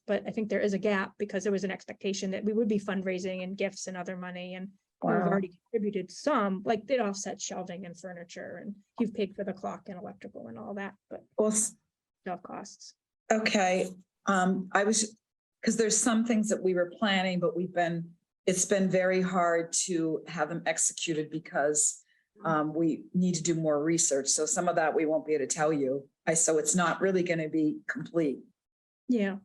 but I think there is a gap because there was an expectation that we would be fundraising and gifts and other money. And we've already contributed some, like it offset shelving and furniture, and you've paid for the clock and electrical and all that, but Well, stuff costs. okay. Because there's some things that we were planning, but it's been very hard to have them executed because we need to do more research. So some of that we won't be able to tell you. So it's not really going to be complete. Yeah.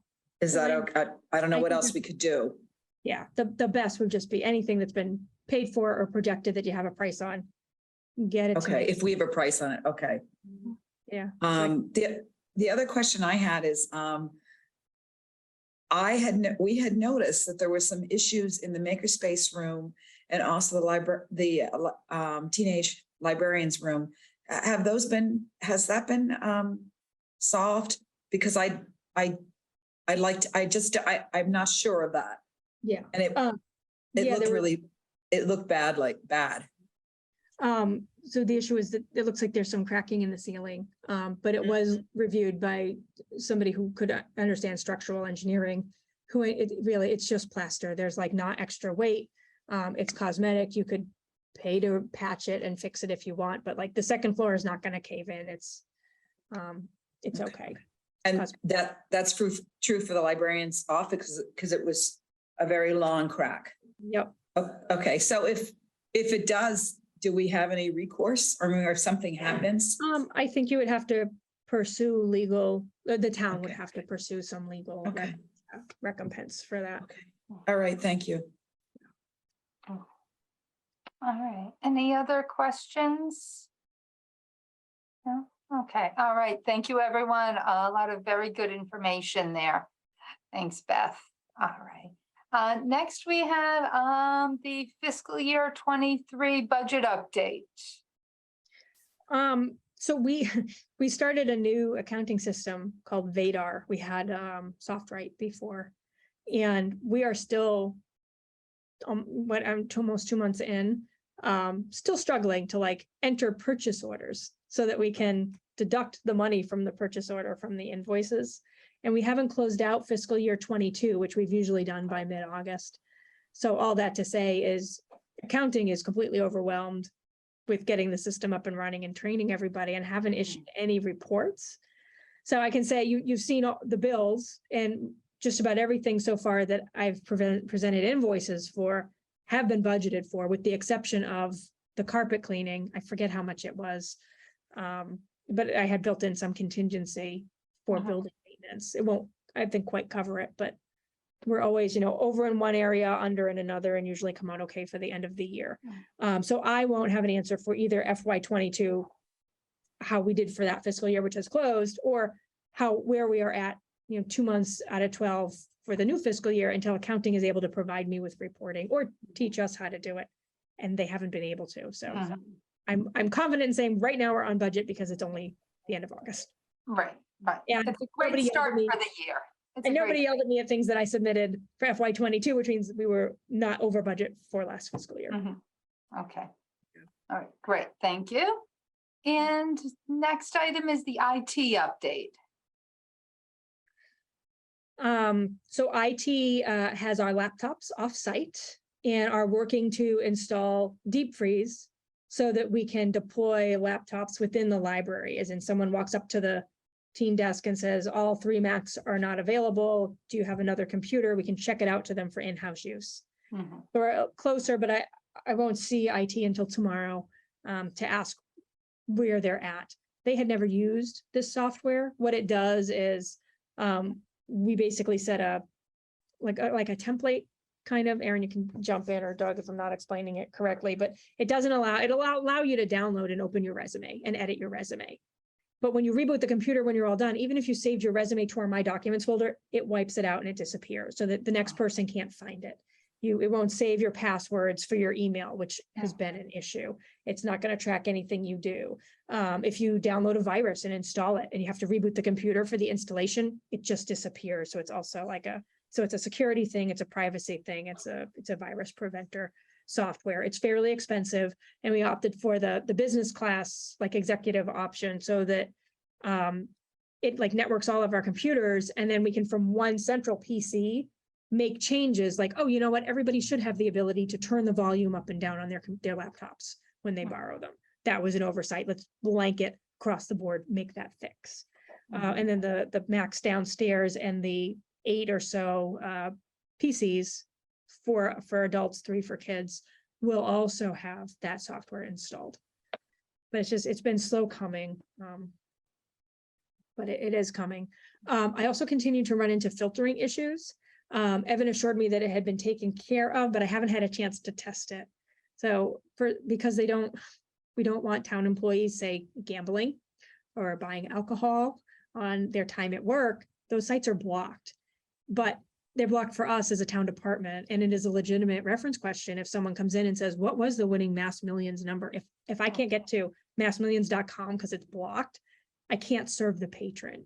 Is that okay? I don't know what else we could do. Yeah, the best would just be anything that's been paid for or projected that you have a price on. Get it to Okay, me. if we have a price on it, okay. Yeah. The other question I had is, we had noticed that there were some issues in the makerspace room and also the teenage librarians room. Has that been solved? Because I'm not sure of that. Yeah. And it looked bad. So the issue is that it looks like there's some cracking in the ceiling, but it was reviewed by somebody who could understand structural engineering, it's just plaster. There's like not extra weight. It's cosmetic. You could pay to patch it and fix it if you want, but like the second floor is not going to cave in. It's okay. And that's true for the librarian's office because it was a very long crack. Yep. Okay, so if it does, do we have any recourse or if something happens? I think you would have to pursue legal, the town would Okay. have to pursue some legal Okay, recompense for that. okay. All right, thank you. All right. Any other questions? No? Okay. All right. Thank you, everyone. A lot of very good information there. Thanks, Beth. All right. Next, we have the fiscal year 23 budget update. So we we started a new accounting system called Vadar. We had SoftWrite before, and we are still almost 2 months in, still struggling to like enter purchase orders so that we can deduct the money from the purchase order from the invoices. And we haven't closed out fiscal year 22, which we've usually done by mid-August. So all that to say is accounting is completely overwhelmed with getting the system up and running and training everybody, and haven't issued any reports. So I can say you've seen all the bills, and just about everything so far that I've presented invoices for have been budgeted for, with the exception of the carpet cleaning. I forget how much it was. But I had built in some contingency for building maintenance. It won't, I think, quite cover it, but we're always, over in one area, under in another, and usually come out okay for the end of the year. So I won't have an answer for either FY 22, how we did for that fiscal year, which has closed, or where we are at, 2 months out of 12 for the new fiscal year, until accounting is able to provide me with reporting or teach us how to do it. And they haven't been able to. So I'm confident in saying right now we're on budget because it's only the end of August. Right, right. And It's a great nobody start yelled at me. for the year. It's a And great nobody yelled at me at things that I submitted for FY 22, which means we were not over budget for last fiscal year. Okay. All right, great. Thank you. And next item is the IT update. So IT has our laptops off-site and are working to install deep freeze so that we can deploy laptops within the library, as in someone walks up to the team desk and says, all 3 Macs are not available. Do you have another computer? We can check it out to them for in-house use. We're closer, but I won't see IT until tomorrow to ask where they're at. They had never used this software. What it does is we basically set a template kind of. Aaron, you can jump in, or Doug, if I'm not explaining it correctly, but it'll allow you to download and open your resume and edit your resume. But when you reboot the computer, when you're all done, even if you saved your resume to our My Documents folder, it wipes it out and it disappears so that the next person can't find it. It won't save your passwords for your email, which has been an issue. It's not going to track anything you do. If you download a virus and install it and you have to reboot the computer for the installation, it just disappears. So it's also it's a security thing. It's a privacy thing. It's a virus preventer software. It's fairly expensive, and we opted for the business class, executive option, so that it networks all of our computers, and then we can, from one central PC, make changes oh, you know what? Everybody should have the ability to turn the volume up and down on their laptops when they borrow them. That was an oversight. Let's blanket across the board, make that fix. And then the Macs downstairs and the 8 or so PCs, 4 for adults, 3 for kids, will also have that software installed. But it's been slow coming. But it is coming. I also continue to run into filtering issues. Evan assured me that it had been taken care of, but I haven't had a chance to test it. So because we don't want town employees, say, gambling or buying alcohol on their time at work, those sites are blocked. But they're blocked for us as a town department, and it is a legitimate reference question. If someone comes in and says, what was the winning Mass Millions number? If I can't get to massmillions.com because it's blocked, I can't serve the patron.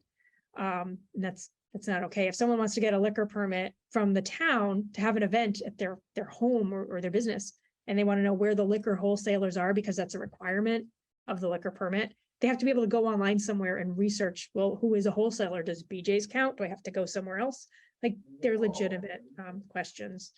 And that's not okay. If someone wants to get a liquor permit from the town to have an event at their home or their business, and they want to know where the liquor wholesalers are, because that's a requirement of the liquor permit, they have to be able to go online somewhere and research, well, who is a wholesaler? Does BJ's count? Do I have to go somewhere else? They're legitimate questions.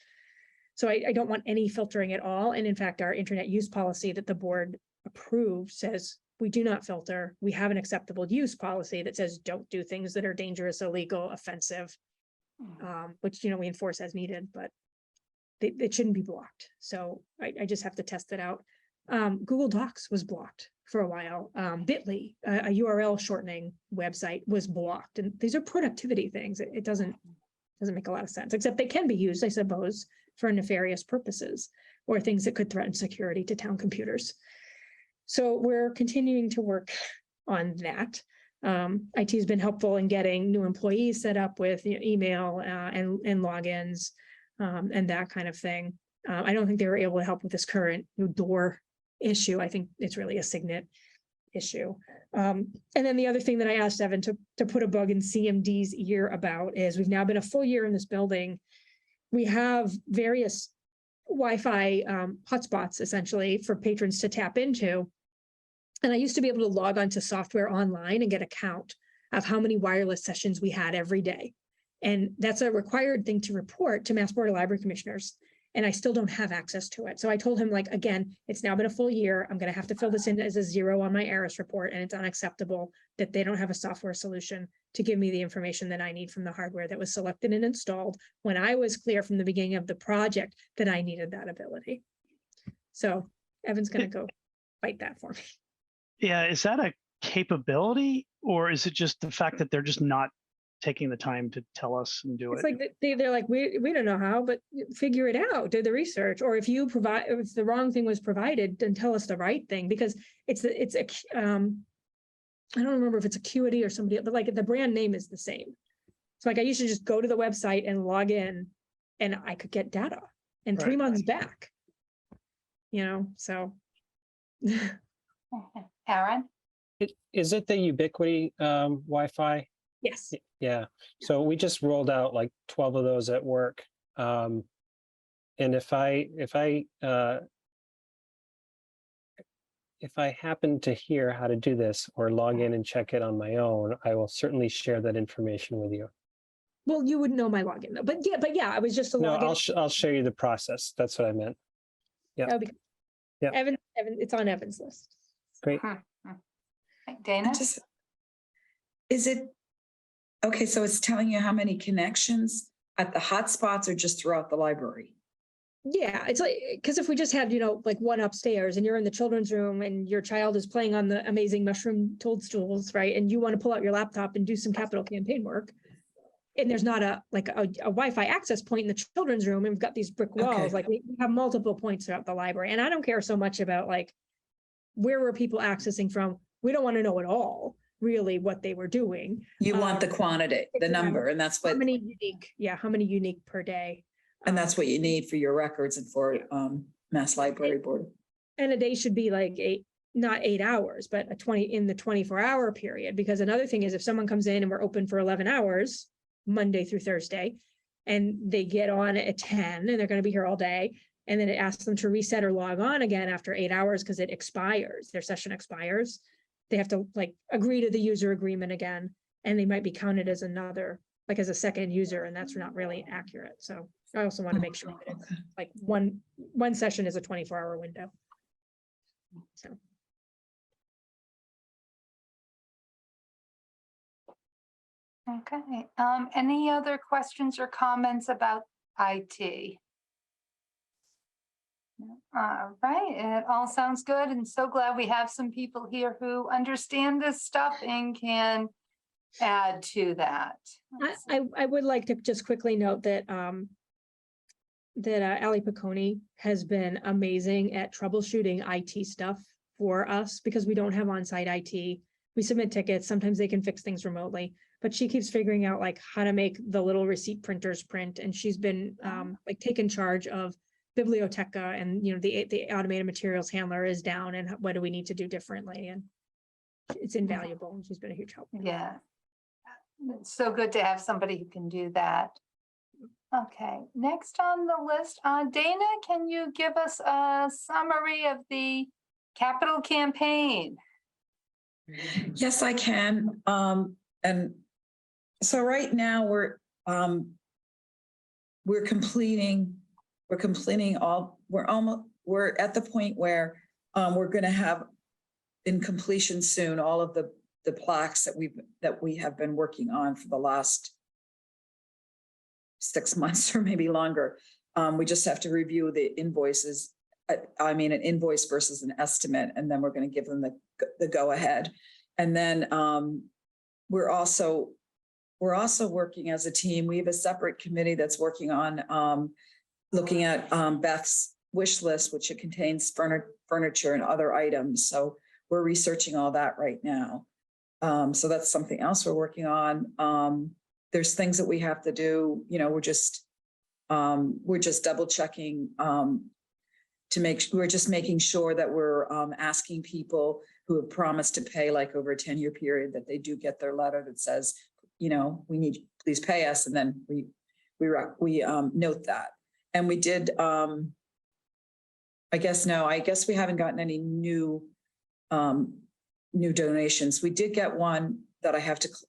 So I don't want any filtering at all. And in fact, our internet use policy that the board approved says we do not filter. We have an acceptable use policy that says don't do things that are dangerous, illegal, offensive. which, we enforce as needed, but it shouldn't be blocked. So I just have to test it out. Google Docs was blocked for a while. Bitly, a URL shortening website, was blocked. And these are productivity things. It doesn't make a lot of sense, except they can be used, I suppose, for nefarious purposes or things that could threaten security to town computers. So we're continuing to work on that. IT has been helpful in getting new employees set up with email and logins and that kind of thing. I don't think they were able to help with this current door issue. I think it's really a Signet issue. And then the other thing that I asked Evan to put a bug in CMD's ear about is we've now been a full year in this building. We have various Wi-Fi hotspots essentially for patrons to tap into. And I used to be able to log onto software online and get a count of how many wireless sessions we had every day. And that's a required thing to report to Mass Board of Library Commissioners. And I still don't have access to it. So I told him, like, again, it's now been a full year. I'm going to have to fill this in as a 0 on my ARIS report. And it's unacceptable that they don't have a software solution to give me the information that I need from the hardware that was selected and installed when I was clear from the beginning of the project that I needed that ability. So Evan's going to go fight that for me. Yeah, is that a capability, or is it just the fact that they're just not taking the time to tell us and do It's it? like they're like, we don't know how, but figure it out, do the research. Or if the wrong thing was provided, then tell us the right thing, because I don't remember if it's Acuity or somebody, but like the brand name is the same. So like I used to just go to the website and log in and I could get data and 3 months back, so. Aaron? Is it the Ubiquity Wi-Fi? Yes. Yeah. So we just rolled out like 12 of those at work. And if I happen to hear how to do this or log in and check it on my own, I will certainly share that information with you. Well, you would know my login though, but yeah, I was just a No, login. I'll show you the process. That's what I meant. Yeah. That would be- Yeah. Evan, it's on Evan's list. Great. Dana? Is it, okay, so it's telling you how many connections at the hotspots or just throughout the library? Yeah, it's like, because if we just had, like one upstairs and you're in the children's room and your child is playing on the amazing mushroom toadstools, right? And you want to pull out your laptop and do some capital campaign work. And there's not a Wi-Fi access point in the children's room, and we've got these brick walls, Okay. like we have multiple points throughout the library. And I don't care so much about like, where were people accessing from? We don't want to know at all, really, what they were doing. You want the quantity, the number, and that's How what, many unique per day? and that's what you need for your records and for Mass Library Board. And a day should be like not 8 hours, but in the 24-hour period. Because another thing is if someone comes in and we're open for 11 hours, Monday through Thursday, and they get on at 10 and they're going to be here all day, and then it asks them to reset or log on again after 8 hours because it expires, their session expires. They have to like agree to the user agreement again, and they might be counted as as a second user, and that's not really accurate. So I also want to make sure that it's like one session is a 24-hour window. So. Okay, any other questions or comments about IT? All right, it all sounds good, and so glad we have some people here who understand this stuff and can add to that. I would like to just quickly note that Ali Piccone has been amazing at troubleshooting IT stuff for us because we don't have on-site IT. We submit tickets. Sometimes they can fix things remotely, but she keeps figuring out like how to make the little receipt printers print. And she's been like taken charge of Biblioteca, and the automated materials handler is down, and what do we need to do differently? And it's invaluable, and she's been a huge help. Yeah, it's so good to have somebody who can do that. Okay, next on the list, Dana, can you give us a summary of the capital campaign? Yes, I can. And so right now we're completing we're at the point where we're going to have in completion soon all of the plaques that we have been working on for the last 6 months or maybe longer. We just have to review the invoices. I mean, an invoice versus an estimate, and then we're going to give them the go ahead. And then we're also working as a team. We have a separate committee that's working on looking at Beth's wish list, which it contains furniture and other items. So we're researching all that right now. So that's something else we're working on. There's things that we have to do. You know, we're just double checking we're just making sure that we're asking people who have promised to pay like over a 10-year period that they do get their letter that says, you know, please pay us. And then we note that. And we did, I guess we haven't gotten any new donations. We did get one that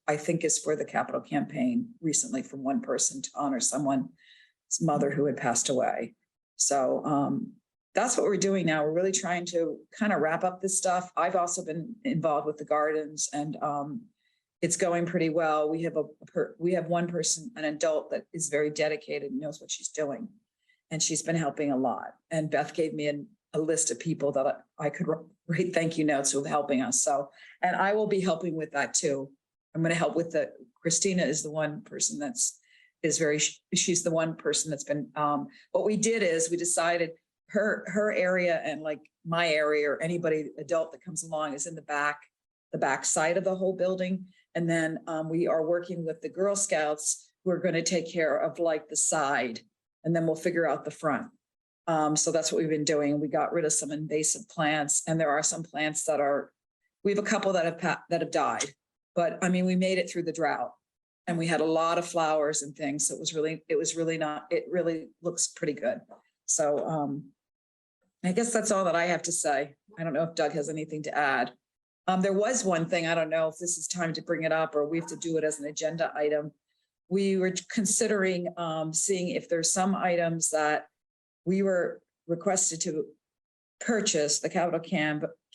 I think is for the capital campaign recently from one person to honor someone's mother who had passed away. So that's what we're doing now. We're really trying to kind of wrap up this stuff. I've also been involved with the gardens, and it's going pretty well. We have one person, an adult that is very dedicated and knows what she's doing. And she's been helping a lot. And Beth gave me a list of people that I could write thank you notes with helping us. So, and I will be helping with that too. I'm going to help with Christina is the one person she's the one person that's been, what we did is we decided her area and like my area or anybody adult that comes along is in the back side of the whole building. And then we are working with the Girl Scouts who are going to take care of like the side, and then we'll figure out the front. So that's what we've been doing. We got rid of some invasive plants, and there are some plants we have a couple that have died, but I mean, we made it through the drought and we had a lot of flowers and things. So it really looks pretty good. So I guess that's all that I have to say. I don't know if Doug has anything to add. There was one thing, I don't know if this is time to bring it up or we have to do it as an agenda item. We were considering seeing if there's some items that we were requested to purchase the capital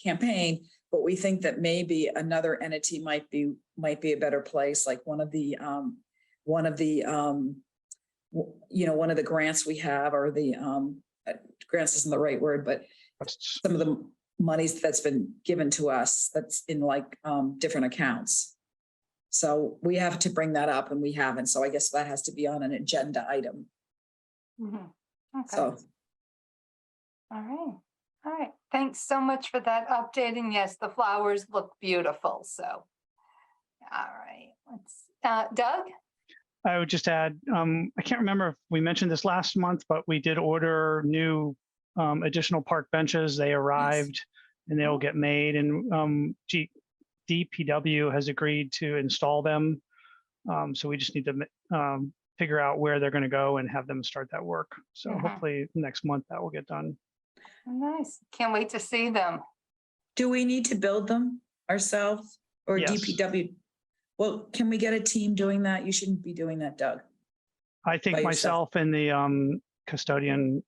campaign, but we think that maybe another entity might be a better place, like one of the grants we have, or the grants isn't the right word, but some of the monies that's been given to us that's in like different accounts. So we have to bring that up and we haven't. So I guess that has to be on an agenda item. Mm-hmm. Okay. So. All right. Thanks so much for that update. And yes, the flowers look beautiful. So, all right. Doug? I would just add, I can't remember if we mentioned this last month, but we did order new additional park benches. They arrived and they'll get made, and DPW has agreed to install them. So we just need to figure out where they're going to go and have them start that work. So hopefully next month that will get done. Nice. Can't wait to see them. Do we need to build them ourselves or Yes. DPW? Well, can we get a team doing that? You shouldn't be doing that, Doug. I think By yourself. myself and the custodian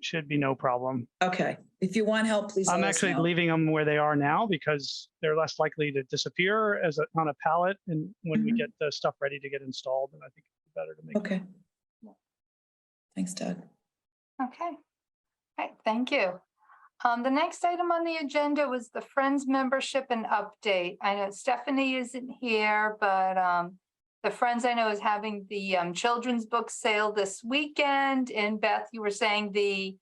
should be no problem. Okay. If you want help, please. I'm let us actually know. leaving them where they are now because they're less likely to disappear on a pallet. And when we get the stuff ready to get installed, then I think it's better to make. Okay. Thanks, Doug. Okay. All right. Thank you. The next item on the agenda was the Friends membership and update. I know Stephanie isn't here, but the Friends I know is having the children's book sale this weekend. And Beth, you were saying the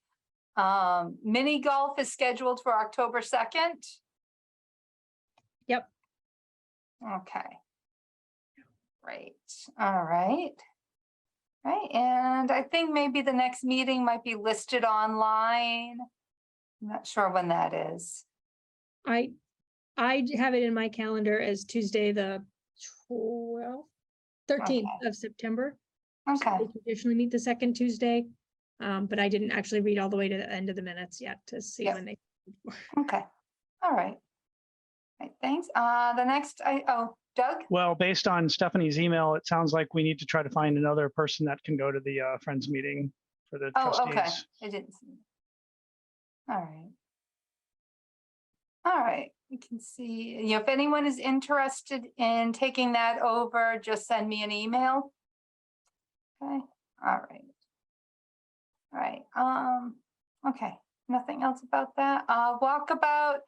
mini golf is scheduled for October 2nd? Yep. Okay. Great. All right. Right. And I think maybe the next meeting might be listed online. I'm not sure when that is. I have it in my calendar as Tuesday, the 13th of September. Okay. We traditionally meet the second Tuesday, but I didn't actually read all the way to the end of the minutes yet to see when they. Okay. All right. Right. Thanks. The next, Doug? Well, based on Stephanie's email, it sounds like we need to try to find another person that can go to the Friends meeting for the trustees. Oh, okay. I didn't see. All right. All right. We can see, if anyone is interested in taking that over, just send me an email. Okay. All right. All right, okay, nothing else about that. Walkabout,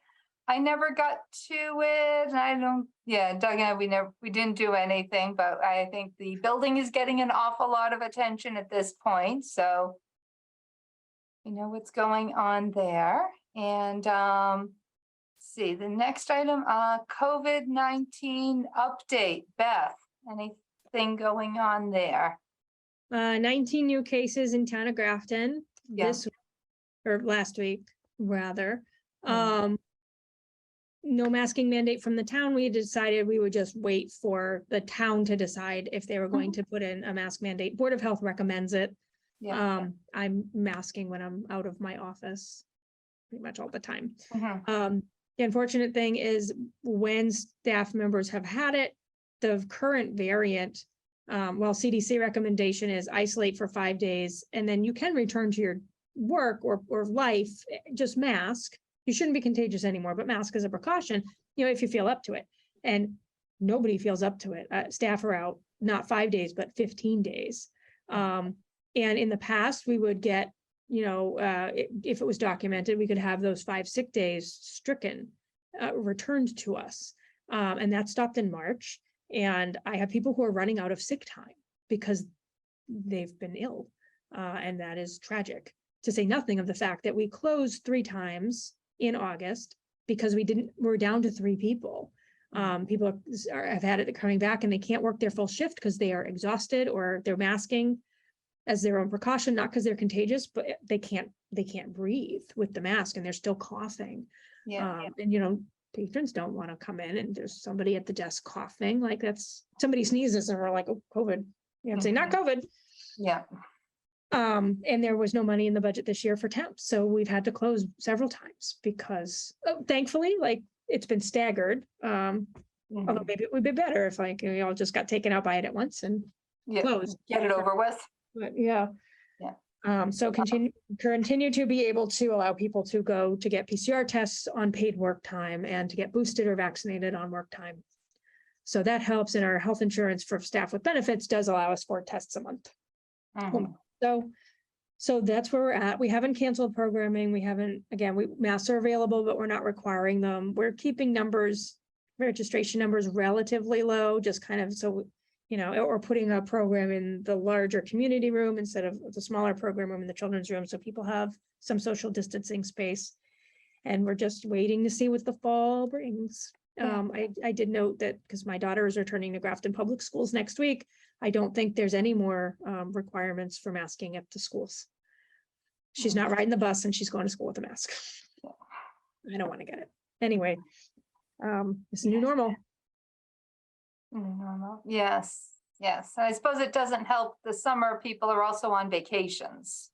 I never got to it, and I don't, yeah, Doug and I, we didn't do anything, but I think the building is getting an awful lot of attention at this point, so you know what's going on there. And see, the next item, COVID-19 update. Beth, anything going on there? 19 new cases in town of Grafton Yeah. this or last week, rather. Yeah. No masking mandate from the town. We decided we would just wait for the town to decide if they were going to put in a mask mandate. Board of Health recommends it. Yeah. I'm masking when I'm out of my office pretty much all the time. Mhm. The unfortunate thing is when staff members have had it, the current variant, while CDC recommendation is isolate for 5 days, and then you can return to your work or life, just mask. You shouldn't be contagious anymore, but mask as a precaution, you know, if you feel up to it. And nobody feels up to it. Staff are out, not 5 days, but 15 days. And in the past, we would get, you know, if it was documented, we could have those 5 sick days stricken, returned to us. And that stopped in March. And I have people who are running out of sick time because they've been ill. And that is tragic, to say nothing of the fact that we closed 3 times in August because we're down to 3 people. People have had it coming back and they can't work their full shift because they are exhausted or they're masking as their own precaution, not because they're contagious, but they can't breathe with the mask and they're still coughing. Yeah. And you know, patrons don't want to come in and there's somebody at the desk coughing, like that's somebody sneezes and we're like, oh, COVID. You have to say not COVID. Yeah. And there was no money in the budget this year for temps, so we've had to close several times because thankfully, like it's been staggered. Although maybe it would be better if like we all just got taken out by it at once and Yeah. closed. Get it over with. But yeah. Yeah. So continue to be able to allow people to go to get PCR tests on paid work time and to get boosted or vaccinated on work time. So that helps, and our health insurance for staff with benefits does allow us 4 tests a month. Mhm. So that's where we're at. We haven't canceled programming. Masks are available, but we're not requiring them. We're keeping registration numbers relatively low, just kind of so, you know, or putting a program in the larger community room instead of the smaller program room in the children's room. So people have some social distancing space. And we're just waiting to see what the fall brings. Yeah. I did note that because my daughter is returning to Grafton Public Schools next week, I don't think there's any more requirements for masking at the schools. She's not riding the bus and she's going to school with a mask. I don't want to get it. Anyway, it's a new normal. Normal. Yes. Yes. I suppose it doesn't help. The summer people are also on vacations.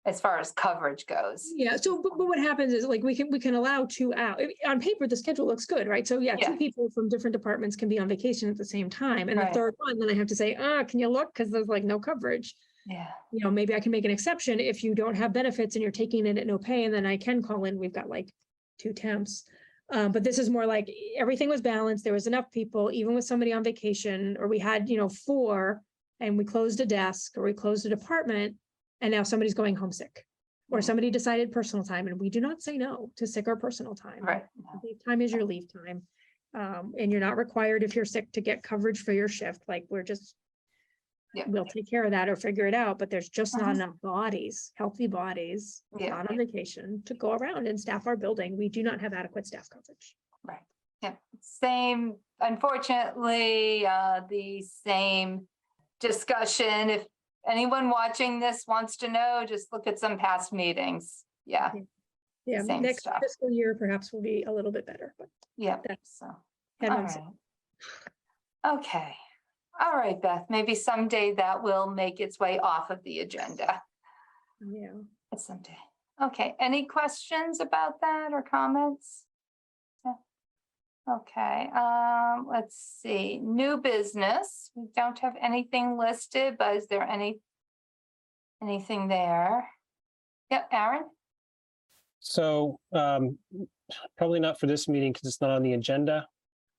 As far as coverage goes. Yeah, so but what happens is like we can allow 2 out. On paper, the schedule looks good, right? So yeah, 2 people from different departments can be on vacation at the same time. And the third one, then I have to say, can you look? Because there's like no coverage. Yeah. You know, maybe I can make an exception if you don't have benefits and you're taking it at no pay, and then I can call in. We've got like 2 temps. But this is more like everything was balanced. There was enough people, even with somebody on vacation, or we had, 4 and we closed a desk or we closed a department. And now somebody's going home sick, or somebody decided personal time, and we do not say no to sick or personal time. Right. Leave time is your leave time. And you're not required if you're sick to get coverage for your shift. Like we'll take care of that or figure it out, but there's just not enough bodies, healthy bodies, not on vacation to go around and staff our building. We do not have adequate staff coverage. Right. Yeah. Same, unfortunately, the same discussion. If anyone watching this wants to know, just look at some past meetings. Yeah. Yeah. Same Next stuff. fiscal year perhaps will be a little bit better, but Yeah. that's So. head All on. right. Okay. All right, Beth. Maybe someday that will make its way off of the agenda. Yeah. Someday. Okay. Any questions about that or comments? Yeah. Okay. Let's see. New business. We don't have anything listed, but is there anything there? Yep, Aaron. So probably not for this meeting because it's not on the agenda.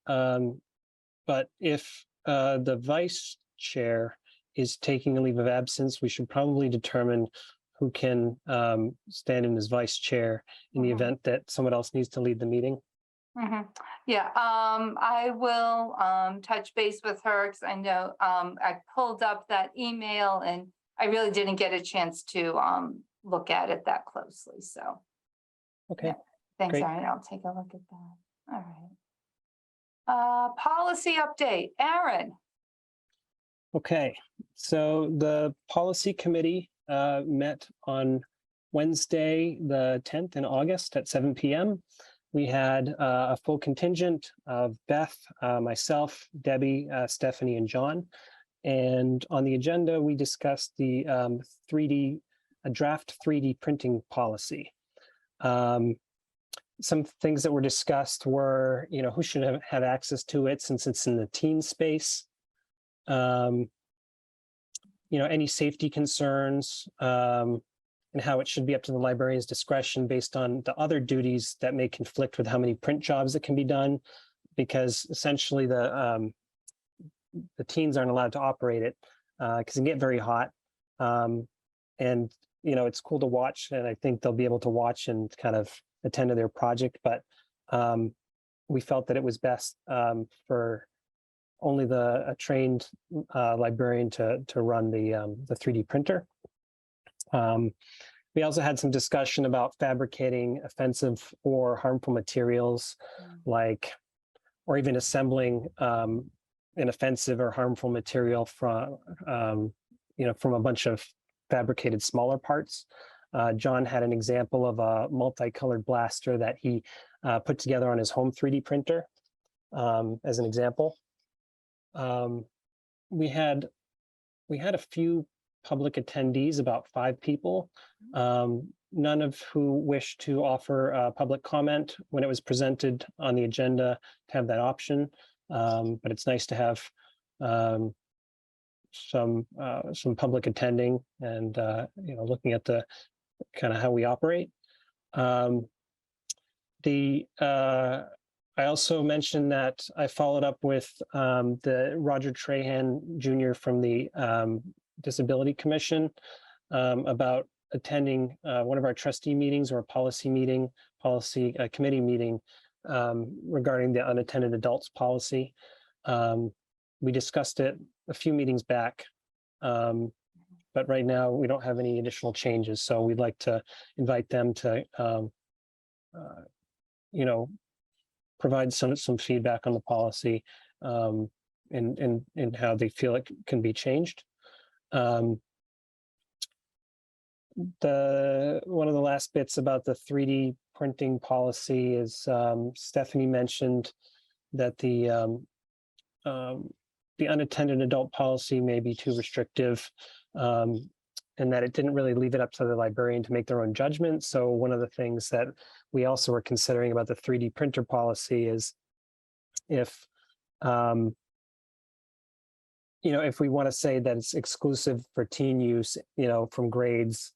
But if the vice chair is taking a leave of absence, we should probably determine who can stand in as vice chair in the Mhm. event that someone else needs to lead the meeting. Yeah, I will touch base with her because I know I pulled up that email and I really didn't get a chance to look at it that closely. So Okay, thanks, great. Aaron. I'll take a look at that. All right. Policy update, Aaron. Okay, so the policy committee met on Wednesday, the 10th in August at 7 p.m. We had a full contingent of Beth, myself, Debbie, Stephanie, and John. And on the agenda, we discussed the draft 3D printing policy. Some things that were discussed were, who should have access to it since it's in the teen space. Any safety concerns, and how it should be up to the librarian's discretion based on the other duties that may conflict with how many print jobs that can be done, because essentially the teens aren't allowed to operate it because it can get very hot. And it's cool to watch, and I think they'll be able to watch and kind of attend to their project, but we felt that it was best for only a trained librarian to run the 3D printer. We also had some discussion about fabricating offensive or harmful materials, or even assembling an offensive or harmful material from a bunch of fabricated smaller parts. John had an example of a multicolored blaster that he put together on his home 3D printer as an example. We had a few public attendees, about 5 people, none of who wished to offer public comment when it was presented on the agenda to have that option. But it's nice to have some public attending and looking at the kind of how we operate. I also mentioned that I followed up with the Roger Trahan Jr. from the Disability Commission about attending one of our trustee meetings or a policy committee meeting regarding the unattended adults policy. We discussed it a few meetings back, but right now we don't have any additional changes. So we'd like to invite them to, provide some feedback on the policy and how they feel it can be changed. One of the last bits about the 3D printing policy is Stephanie mentioned that the unattended adult policy may be too restrictive, and that it didn't really leave it up to the librarian to make their own judgment. So one of the things that we also were considering about the 3D printer policy is if we want to say that it's exclusive for teen use, from grades,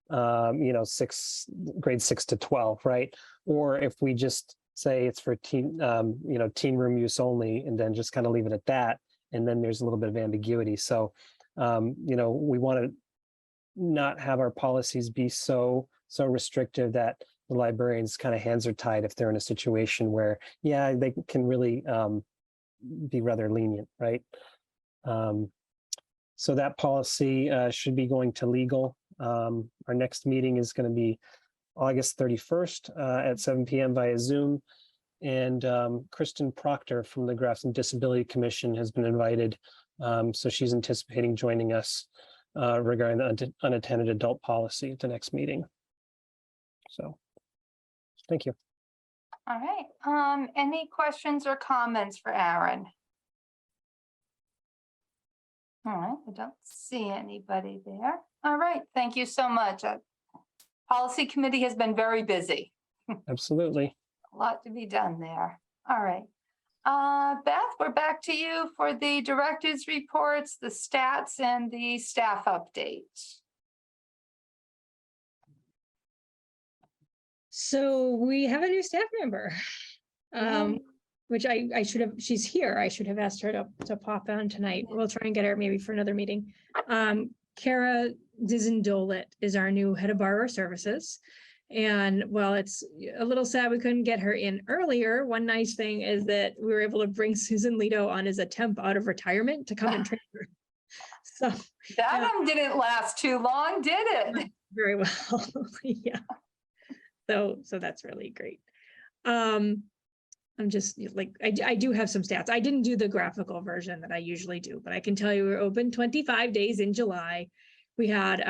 grade 6 to 12, right? Or if we just say it's for teen room use only, and then just kind of leave it at that, and then there's a little bit of ambiguity. So, we want to not have our policies be so restrictive that the librarians' kind of hands are tied if they're in a situation where, they can really be rather lenient, right? So that policy should be going to legal. Our next meeting is going to be August 31st at 7 p.m. via Zoom. And Kristen Proctor from the Grafton Disability Commission has been invited. So she's anticipating joining us regarding the unattended adult policy at the next meeting. So, thank you. All right. Any questions or comments for Aaron? All right, I don't see anybody there. All right, thank you so much. Policy committee has been very busy. Absolutely. A lot to be done there. All right. Beth, we're back to you for the director's reports, the stats, and the staff update. So we have a new staff member. which I should have, she's here. I should have asked her to pop on tonight. We'll try and get her maybe for another meeting. Kara Dizendolet is our new head of borrower services. And while it's a little sad we couldn't get her in earlier, one nice thing is that we were able to bring Susan Lito on as a temp out of retirement to come and train her. So That one didn't last too long, did it? very well. Yeah. So that's really great. I'm just like, I do have some stats. I didn't do the graphical version that I usually do, but I can tell you we're open 25 days in July. We had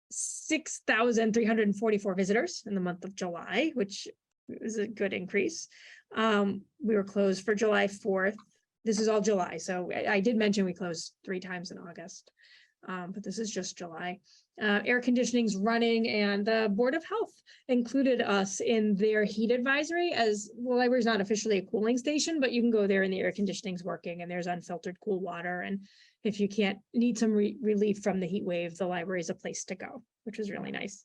6,344 visitors in the month of July, which is a good increase. We were closed for July 4th. This is all July. So I did mention we closed 3 times in August, but this is just July. Air conditioning's running, and the Board of Health included us in their heat advisory. As well, library's not officially a cooling station, but you can go there and the air conditioning's working and there's unfiltered cool water. And if you need some relief from the heat wave, the library is a place to go, which is really nice.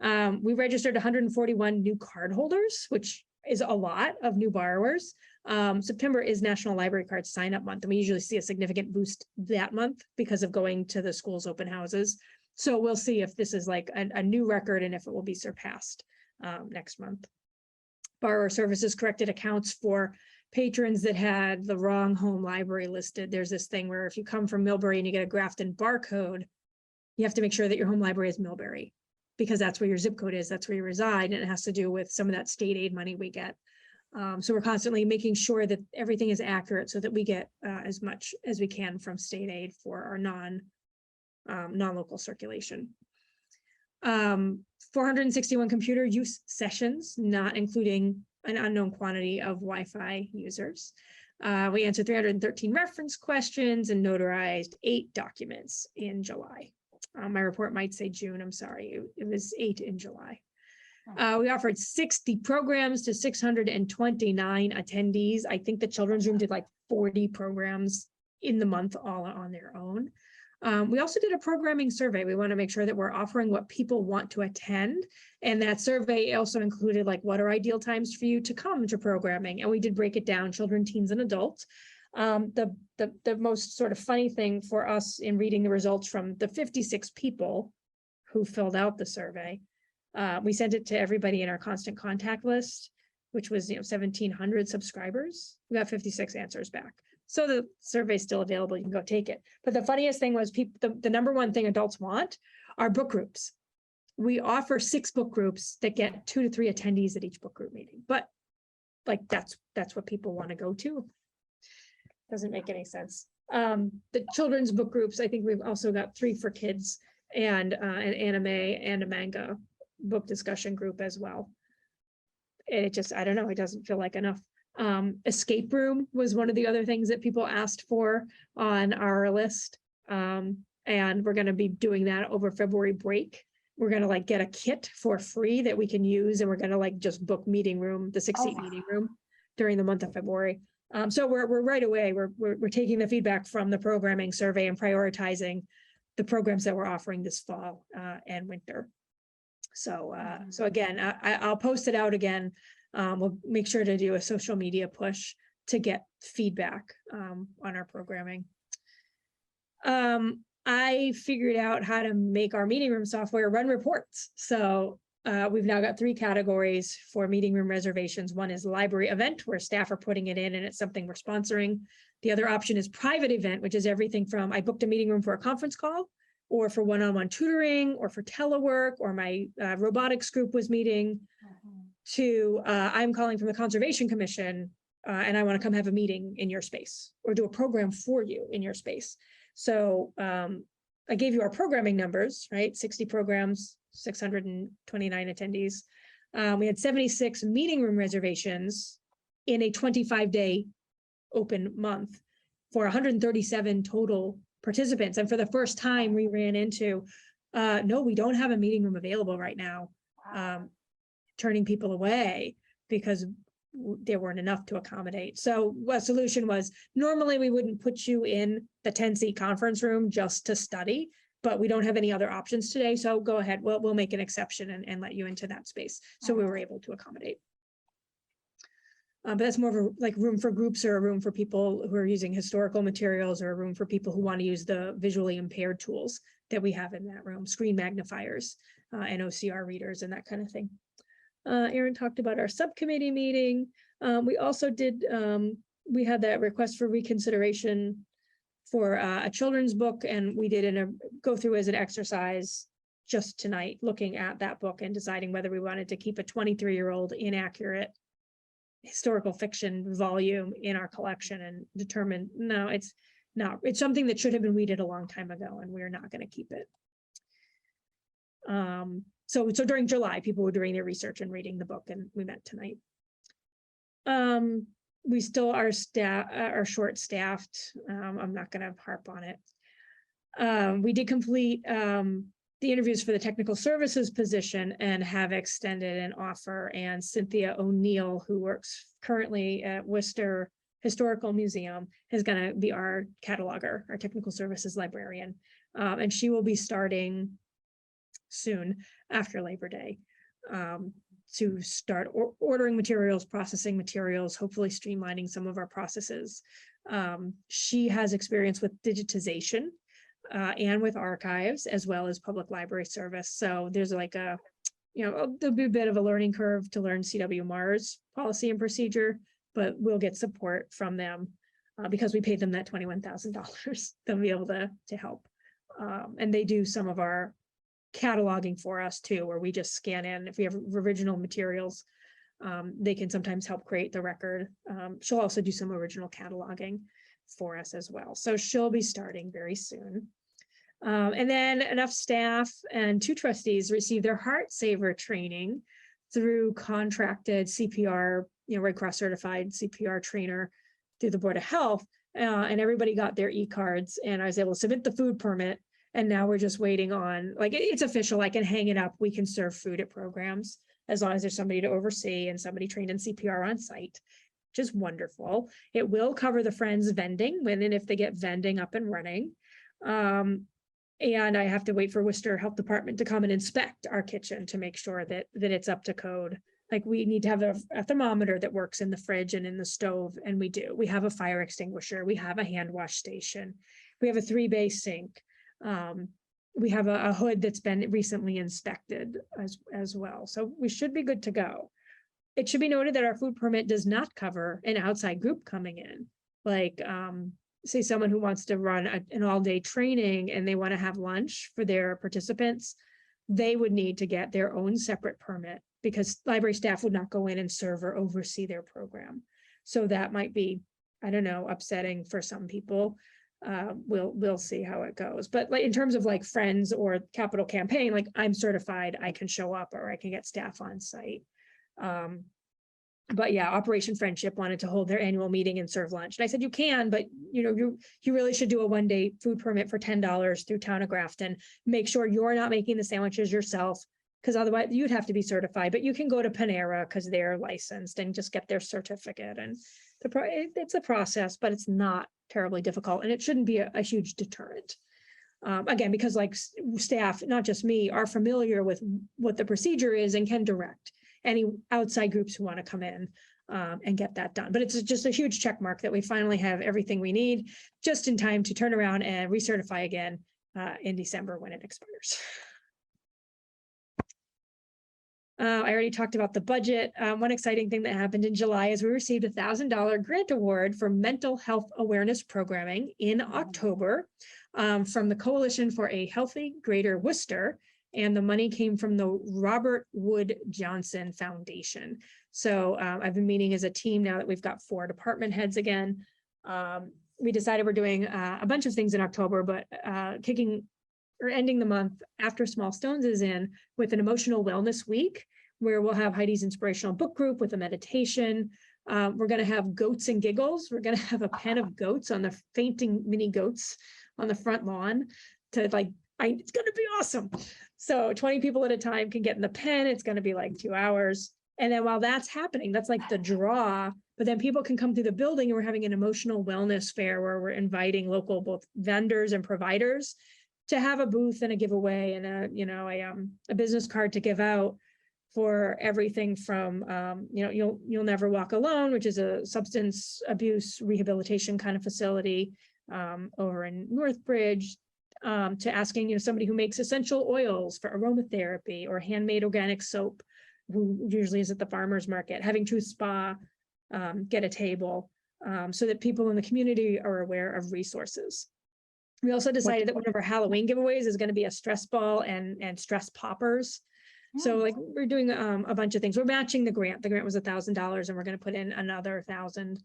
We registered 141 new card holders, which is a lot of new borrowers. September is National Library Card Sign Up Month, and we usually see a significant boost that month because of going to the school's open houses. So we'll see if this is like a new record and if it will be surpassed next month. Borrower services corrected accounts for patrons that had the wrong home library listed. There's this thing where if you come from Millbury and you get a Grafton barcode, you have to make sure that your home library is Millbury, because that's where your zip code is, that's where you reside, and it has to do with some of that state aid money we get. So we're constantly making sure that everything is accurate so that we get as much as we can from state aid for our non-local circulation. 461 computer use sessions, not including an unknown quantity of Wi-Fi users. We answered 313 reference questions and notarized 8 documents in July. My report might say June, I'm sorry, it was 8 in July. We offered 60 programs to 629 attendees. I think the children's room did like 40 programs in the month all on their own. We also did a programming survey. We want to make sure that we're offering what people want to attend. And that survey also included like, what are ideal times for you to come to programming? And we did break it down, children, teens, and adults. The most sort of funny thing for us in reading the results from the 56 people who filled out the survey, we sent it to everybody in our constant contact list, which was 1,700 subscribers. We got 56 answers back. So the survey is still available. You can go take it. But the funniest thing was the number one thing adults want are book groups. We offer 6 book groups that get 2 to 3 attendees at each book group meeting. But like that's what people want to go to. Doesn't make any sense. The children's book groups, I think we've also got 3 for kids and an anime and a manga book discussion group as well. And it just, I don't know, it doesn't feel like enough. Escape room was one of the other things that people asked for on our list. And we're going to be doing that over February break. We're going to like get a kit for free that we can use. And we're going to like just book meeting room, the 6-seat meeting room during the month of February. So we're right away, we're taking the feedback from the programming survey and prioritizing the programs that we're offering this fall and winter. So again, I'll post it out again. We'll make sure to do a social media push to get feedback on our programming. I figured out how to make our meeting room software run reports. So we've now got 3 categories for meeting room reservations. One is library event, where staff are putting it in and it's something we're sponsoring. The other option is private event, which is everything from I booked a meeting room for a conference call, or for one-on-one tutoring, or for telework, or my robotics group was meeting, to I'm calling from the Conservation Commission and I want to come have a meeting in your space or do a program for you in your space. So I gave you our programming numbers, right? 60 programs, 629 attendees. We had 76 meeting room reservations in a 25-day open month for 137 total participants. And for the first time we ran into, no, we don't have a meeting room available right now. Turning people away because there weren't enough to accommodate. So what solution was, normally we wouldn't put you in the 10-seat conference room just to study, but we don't have any other options today. So go ahead, we'll make an exception and let you into that space. So we were able to accommodate. But that's more of a like room for groups or a room for people who are using historical materials or a room for people who want to use the visually impaired tools that we have in that room, screen magnifiers and OCR readers and that kind of thing. Aaron talked about our subcommittee meeting. We also did, we had that request for reconsideration for a children's book, and we did go through as an exercise just tonight, looking at that book and deciding whether we wanted to keep a 23-year-old inaccurate historical fiction volume in our collection and determine, no, it's not. It's something that should have been weeded a long time ago, and we're not going to keep it. So during July, people were doing their research and reading the book, and we met tonight. We still are short-staffed. I'm not going to harp on it. We did complete the interviews for the technical services position and have extended an offer. And Cynthia O'Neill, who works currently at Worcester Historical Museum, is going to be our cataloger, our technical services librarian. And she will be starting soon after Labor Day to start ordering materials, processing materials, hopefully streamlining some of our processes. She has experience with digitization and with archives, as well as public library service. So there's like there'll be a bit of a learning curve to learn CW Mars policy and procedure, but we'll get support from them because we paid them that $21,000. They'll be able to help. And they do some of our cataloging for us too, where we just scan in. If we have original materials, they can sometimes help create the record. She'll also do some original cataloging for us as well. So she'll be starting very soon. And then enough staff and 2 trustees received their Heart Saver training through contracted CPR, Red Cross certified CPR trainer through the Board of Health. And everybody got their e-cards, and I was able to submit the food permit. And now we're just waiting on, like, it's official. I can hang it up. We can serve food at programs as long as there's somebody to oversee and somebody trained in CPR on site, which is wonderful. It will cover the Friends vending when and if they get vending up and running. And I have to wait for Worcester Health Department to come and inspect our kitchen to make sure that it's up to code. Like, we need to have a thermometer that works in the fridge and in the stove, and we do. We have a fire extinguisher. We have a hand wash station. We have a 3-bay sink. We have a hood that's been recently inspected as well. So we should be good to go. It should be noted that our food permit does not cover an outside group coming in. Like, say someone who wants to run an all-day training and they want to have lunch for their participants, they would need to get their own separate permit because library staff would not go in and serve or oversee their program. So that might be, I don't know, upsetting for some people. We'll see how it goes. But like in terms of like Friends or Capital Campaign, like I'm certified, I can show up or I can get staff on site. But yeah, Operation Friendship wanted to hold their annual meeting and serve lunch. And I said, you can, but you really should do a 1-day food permit for $10 through Town of Grafton. Make sure you're not making the sandwiches yourself, because otherwise you'd have to be certified. But you can go to Panera because they're licensed and just get their certificate. And it's a process, but it's not terribly difficult, and it shouldn't be a huge deterrent. Again, because like staff, not just me, are familiar with what the procedure is and can direct any outside groups who want to come in and get that done. But it's just a huge check mark that we finally have everything we need just in time to turn around and recertify again in December when it expires. I already talked about the budget. One exciting thing that happened in July is we received a $1,000 grant award for mental health awareness programming in October from the Coalition for a Healthy Greater Worcester. And the money came from the Robert Wood Johnson Foundation. So I've been meeting as a team now that we've got 4 department heads again. We decided we're doing a bunch of things in October, but ending the month after Small Stones is in with an emotional wellness week, where we'll have Heidi's inspirational book group with a meditation. We're going to have goats and giggles. We're going to have a pen of goats on the fainting mini goats on the front lawn to it's going to be awesome. So 20 people at a time can get in the pen. It's going to be like 2 hours. And then while that's happening, that's like the draw, but then people can come through the building and we're having an emotional wellness fair where we're inviting local both vendors and providers to have a booth and a giveaway and a business card to give out for everything from, You'll Never Walk Alone, which is a substance abuse rehabilitation kind of facility over in Northbridge, to asking, somebody who makes essential oils for aromatherapy or handmade organic soap, who usually is at the farmer's market, having Truth Spa get a table, so that people in the community are aware of resources. We also decided that one of our Halloween giveaways is going to be a stress ball and stress poppers. So like we're doing a bunch of things. We're matching the grant. The grant was $1,000 and we're going to put in another 1,000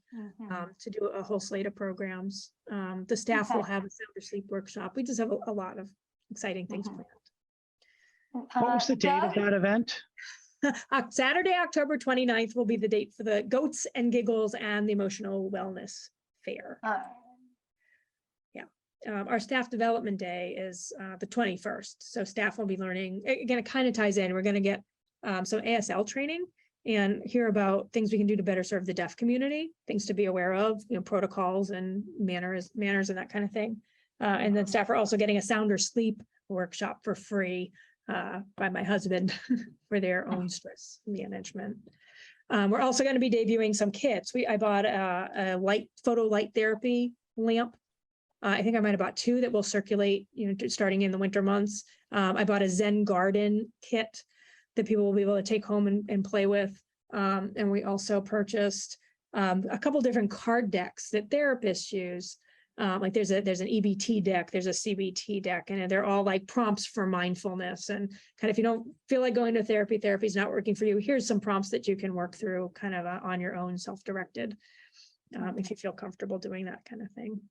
to do a whole slate of programs. The staff will have a sound or sleep workshop. We just have a lot of exciting things planned. What was the date of that event? Saturday, October 29th will be the date for the Goats and Giggles and the Emotional Wellness Fair. Our staff development day is the 21st. So staff will be learning, again, it kind of ties in. We're going to get some ASL training and hear about things we can do to better serve the deaf community, things to be aware of, protocols and manners and that kind of thing. And then staff are also getting a sound or sleep workshop for free by my husband for their own stress management. We're also going to be debuting some kits. I bought a photo light therapy lamp. I think I might have bought 2 that will circulate, starting in the winter months. I bought a Zen garden kit that people will be able to take home and play with. And we also purchased a couple different card decks that therapists use. Like there's an EBT deck, there's a CBT deck, and they're all like prompts for mindfulness. And kind of, if you don't feel like going to therapy is not working for you, here's some prompts that you can work through kind of on your own, self-directed, if you feel comfortable doing that kind of thing.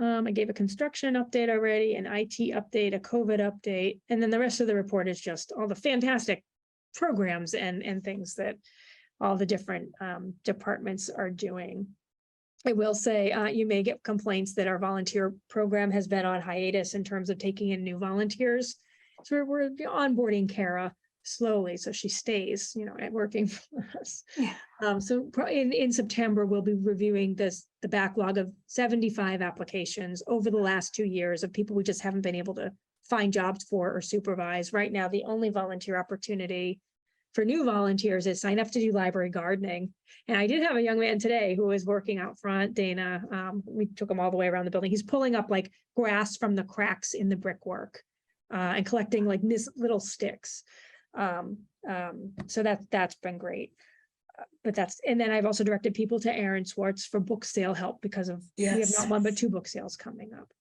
I gave a construction update already, an IT update, a COVID update, and then the rest of the report is just all the fantastic programs and things that all the different departments are doing. I will say you may get complaints that our volunteer program has been on hiatus in terms of taking in new volunteers. So we're onboarding Kara slowly, so she stays, working for us. Yeah. So in September, we'll be reviewing the backlog of 75 applications over the last 2 years of people we just haven't been able to find jobs for or supervise. Right now, the only volunteer opportunity for new volunteers is sign up to do library gardening. And I did have a young man today who was working out front, Dana. We took him all the way around the building. He's pulling up like grass from the cracks in the brickwork and collecting like little sticks. So that's been great. And then I've also directed people to Aaron Swartz for book sale help because we have not one but 2 book sales coming up.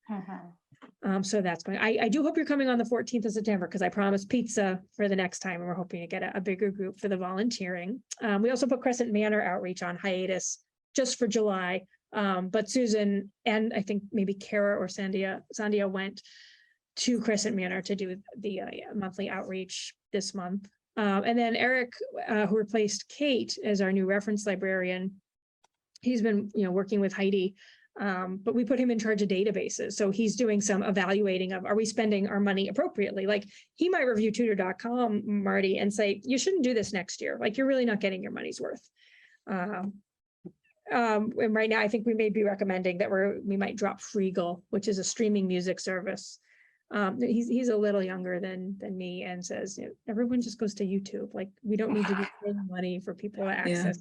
So that's going. I do hope you're coming on the 14th of September because I promised pizza for the next time, and we're hoping to get a bigger group for the volunteering. We also put Crescent Manor outreach on hiatus just for July, but Susan and I think maybe Kara or Sandia went to Crescent Manor to do the monthly outreach this month. And then Eric, who replaced Kate as our new reference librarian, he's been working with Heidi, but we put him in charge of databases. So he's doing some evaluating of, are we spending our money appropriately? Like he might review tutor.com, Marty, and say, you shouldn't do this next year. Like you're really not getting your money's worth. And right now, I think we may be recommending that we might drop Freegal, which is a streaming music service. He's a little younger than me and says, everyone just goes to YouTube. Like we don't need to be paying money for people to access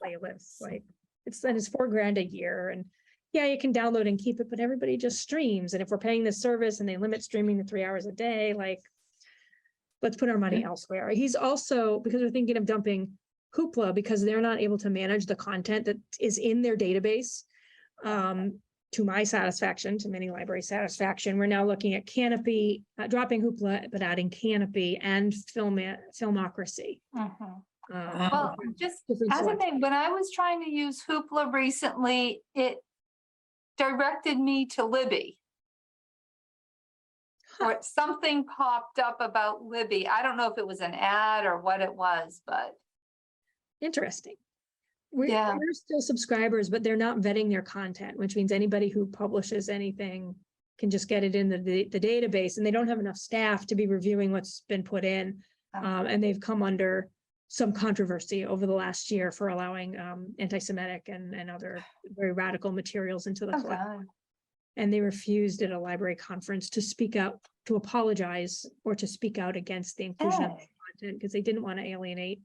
playlists. Like it's $4,000 a year, and yeah, you can download and keep it, but everybody just streams. And if we're paying this service and they limit streaming to 3 hours a day, like let's put our money elsewhere. He's also, because we're thinking of dumping Hoopla because they're not able to manage the content that is in their database. To my satisfaction, to many library satisfaction, we're now looking at Canopy, dropping Hoopla, but adding Canopy and Filmocracy. Well, just as a thing, when I was trying to use Hoopla recently, it directed me to Libby. Or something popped up about Libby. I don't know if it was an ad or what it was, but. Interesting. We're still subscribers, but they're not vetting their content, which means anybody who publishes anything can just get it in the database, and they don't have enough staff to be reviewing what's been put in. And they've come under some controversy over the last year for allowing anti-Semitic and other very radical materials into the collection. And they refused at a library conference to speak out, to apologize, or to speak out against the inclusion of content because they didn't want to alienate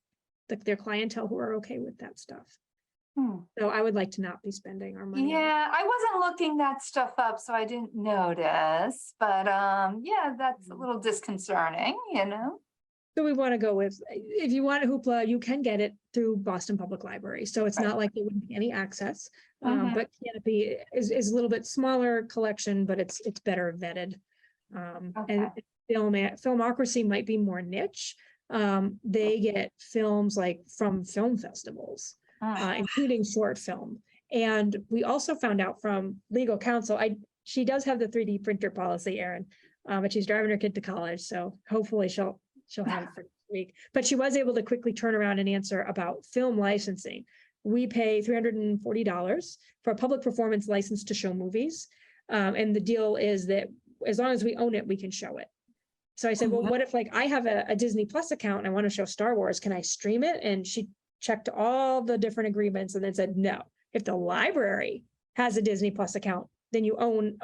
their clientele who are okay with that stuff. Hmm. So I would like to not be spending our money. on it. Yeah, I wasn't looking that stuff up, so I didn't notice, but yeah, that's a little disconcerting, you know? So we want to go with, if you want Hoopla, you can get it through Boston Public Library. So it's Right. not like there wouldn't be any access. Mhm. But Canopy is a little bit smaller collection, but it's better vetted. And Filmocracy might be more niche. They get films like from film festivals, including short film. And we also found out from legal counsel, she does have the 3D printer policy, Erin, but she's driving her kid to college. So hopefully she'll have it for next week. But she was able to quickly turn around and answer about film licensing. We pay $340 for a public performance license to show movies. And the deal is that as long as we own it, we can show it. So I said, well, what if like I have a Disney Plus account and I want to show Star Wars, can I stream it? And she checked all the different agreements and then said, no, if the library has a Disney Plus account, then you own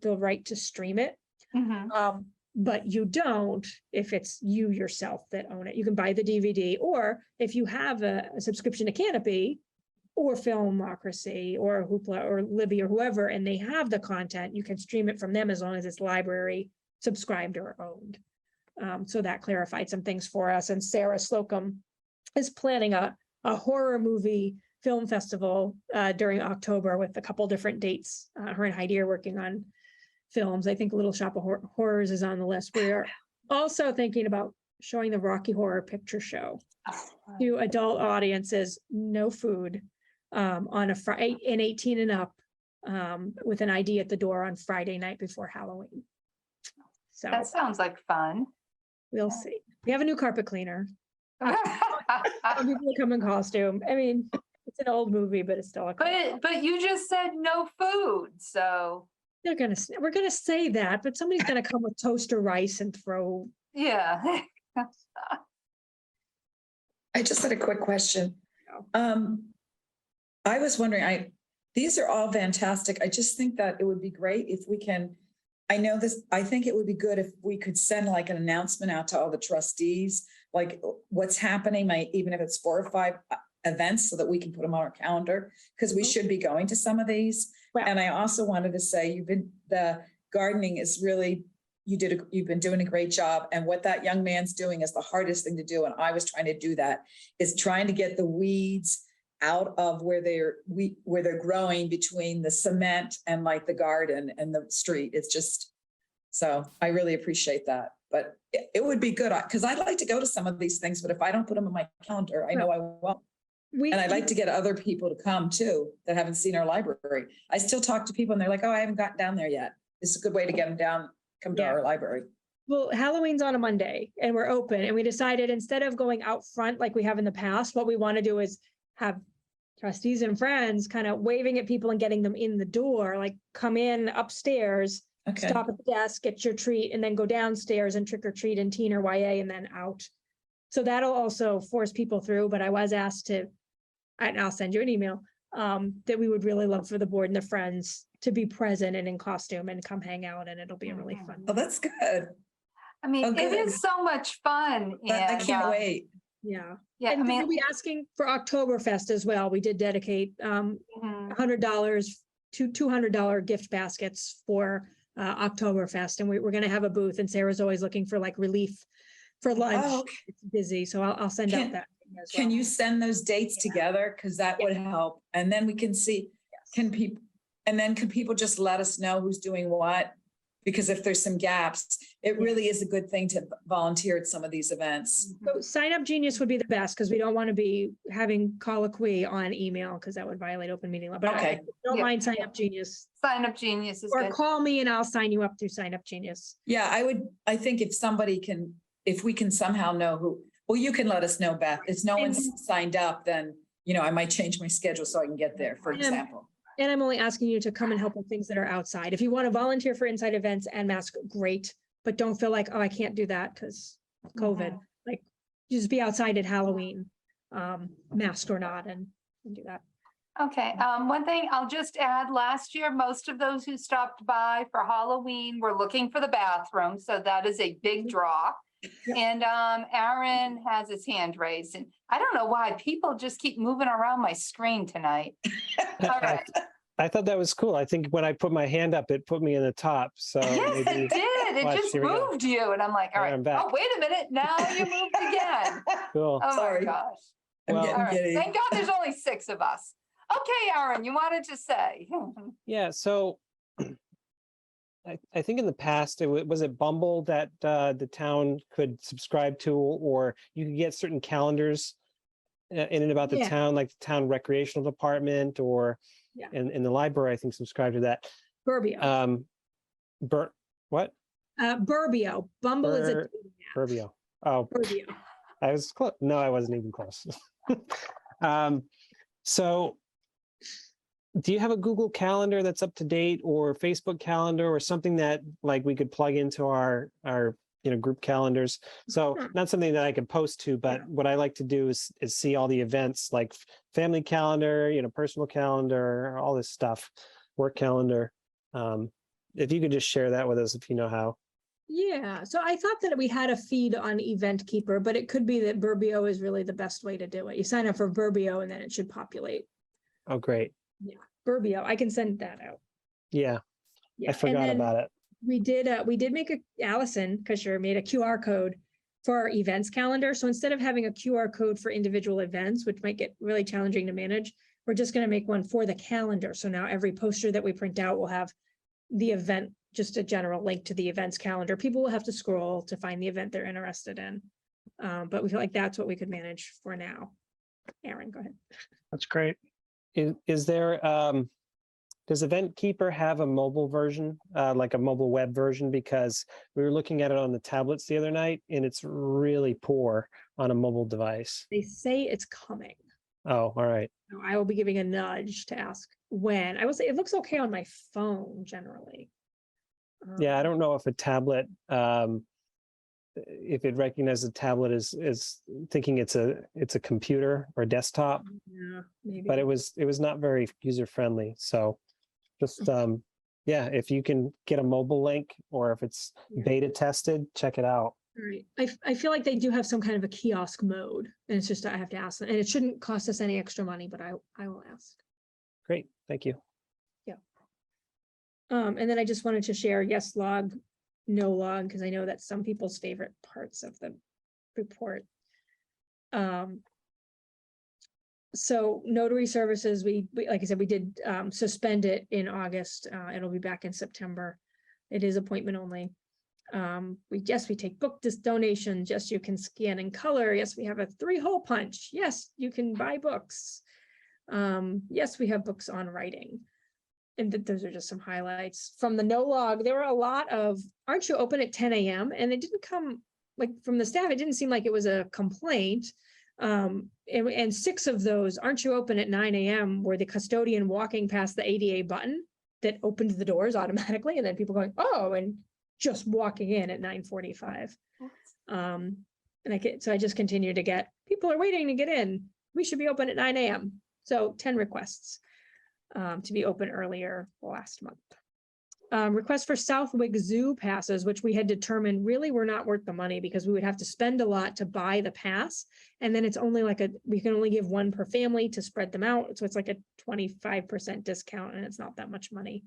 the right to stream it. Mhm. But you don't if it's you yourself that own it. You can buy the DVD, or if you have a subscription to Canopy or Filmocracy or Hoopla or Libby or whoever, and they have the content, you can stream it from them as long as it's library subscribed or owned. So that clarified some things for us. And Sarah Slocum is planning a horror movie film festival during October with a couple different dates. Her and Heidi are working on films. I think Little Shop of Horrors is on the list. We are also thinking about showing the Rocky Horror Picture Show to adult audiences, no food, on a Friday, and 18 and up, with an ID at the door on Friday night before Halloween. So That sounds like fun. we'll see. We have a new carpet cleaner. Some people come in costume. I mean, it's an old movie, but it's still a. But you just said no food, so We're gonna say that, but somebody's gonna come with toaster rice and throw. yeah. I just had a quick question. I was wondering, these are all fantastic. I just think that it would be great if we can, I think it would be good if we could send like an announcement out to all the trustees, like what's happening, even if it's 4 or 5 events so that we can put them on our calendar, because we should be going to some of these. Well- And I also wanted to say, the gardening is really, you've been doing a great job. And what that young man's doing is the hardest thing to do. And I was trying to do that, is trying to get the weeds out of where they're growing between the cement and like the garden and the street. It's just, so I really appreciate that. But it would be good, because I'd like to go to some of these things, but if I don't put them on my calendar, I know I won't. And I'd like to get other people to come too, that haven't seen our library. I still talk to people and they're like, oh, I haven't gotten down there yet. This is a good way to get them down, come to our library. Well, Halloween's on a Monday and we're open, and we decided instead of going out front like we have in the past, what we want to do is have trustees and friends kind of waving at people and getting them in the door, like come in upstairs, Okay. stop at the desk, get your treat, and then go downstairs and trick or treat in teen or YA and then out. So that'll also force people through, but I was asked to, and I'll send you an email, that we would really love for the board and the friends to be present and in costume and come hang out, and it'll be a really fun. Oh, that's good. I mean, Oh, it good. is so much fun. I can't wait. Yeah. Yeah, I And we'll mean, be asking for Oktoberfest as well. We did dedicate mhm. $100 to $200 gift baskets for Oktoberfest, and we're going to have a booth, and Sarah's always looking for like relief for lunch. Oh, okay. It's busy, so I'll send out that. As Can well. you send those dates together? Because that would help. And then we can see, can people just let us know who's doing what? Because if there's some gaps, it really is a good thing to volunteer at some of these events. So Sign Up Genius would be the best, because we don't want to be having colloquy on email, because that would violate open meeting law. But Okay. I don't Yeah. mind Sign Up Genius, Sign Up Genius is or good. call me and I'll sign you up through Sign Up Genius. Yeah, I think if we can somehow know who, well, you can let us know, Beth. If no one's signed up, then, I might change my schedule so I can get there, for Yeah. example. And I'm only asking you to come and help with things that are outside. If you want to volunteer for inside events and mask, great, but don't feel like, oh, I can't do that because of COVID. Like, just be outside at Halloween, masked or not, and do that. Okay, one thing I'll just add, last year, most of those who stopped by for Halloween were looking for the bathroom, so that is a big draw. And Aaron has his hand raised, and I don't know why people just keep moving around my screen tonight. All right. I thought that was cool. I think when I put my hand up, it put me in the top. So Yes, maybe it did. It watch, just here we go. moved you. And I'm like, all There, right. I'm back. Oh, wait a minute. Now you moved again. Cool. Oh my Sorry. gosh. I'm Well, All getting right. giddy. Thank God there's only 6 of us. Okay, Aaron, you wanted to say. Yeah, so I think in the past, was it Bumble that the town could subscribe to, or you could get certain calendars in and about the Yeah. town, like the town recreational department, or Yeah. in the library, I think subscribe to that. Burbio. What? Burbio. Bumble is a Bur- Burbio. Oh, Burbio. I was close. No, I wasn't even close. So do you have a Google Calendar that's up to date, or Facebook Calendar, or something that like we could plug into our group calendars? So Sure. not something that I could post to, but what I like to do is see all the events, like family calendar, personal calendar, all this stuff, work calendar. If you could just share that with us, if you know how. Yeah, so I thought that we had a feed on Event Keeper, but it could be that Burbio is really the best way to do it. You sign up for Burbio and then it should populate. Oh, great. Burbio, I can send that out. Yeah, Yeah, I forgot about it. We did make Allison Kusher made a QR code for our events calendar. So instead of having a QR code for individual events, which might get really challenging to manage, we're just going to make one for the calendar. So now every poster that we print out will have the event, just a general link to the events calendar. People will have to scroll to find the event they're interested in. But we feel like that's what we could manage for now. Aaron, go ahead. That's great. Is there, does Event Keeper have a mobile version, like a mobile web version? Because we were looking at it on the tablets the other night and it's really poor on a mobile device. They say it's coming. Oh, all right. So I will be giving a nudge to ask when. I will say it looks okay on my phone generally. Yeah, I don't know if a tablet, if it recognizes a tablet is thinking it's a computer or desktop, Yeah, maybe. but it was not very user friendly. So just yeah, if you can get a mobile link, or if it's beta tested, check it out. All right. I feel like they do have some kind of a kiosk mode, and it's just I have to ask them, and it shouldn't cost us any extra money, but I will ask. Great, thank you. And then I just wanted to share yes log, no log, because I know that's some people's favorite parts of the report. So notary services, we like I said, we did suspend it in August. It'll be back in September. It is appointment only. We take book donations. Yes, you can scan and color. Yes, we have a 3-hole punch. Yes, you can buy books. Yes, we have books on writing. And those are just some highlights from the no log. There were a lot of, aren't you open at 10 a.m.? And it didn't come like from the staff. It didn't seem like it was a complaint. And 6 of those, aren't you open at 9 a.m. were the custodian walking past the ADA button that opened the doors automatically. And then people going, oh, and just walking in at 9:45. And I just continue to get, people are waiting to get in. We should be open at 9 a.m. So 10 requests. To be open earlier last month. Request for Southwick Zoo passes, which we had determined really were not worth the money because we would have to spend a lot to buy the pass. And then it's only like we can only give one per family to spread them out. So it's like a 25% discount and it's not that much money.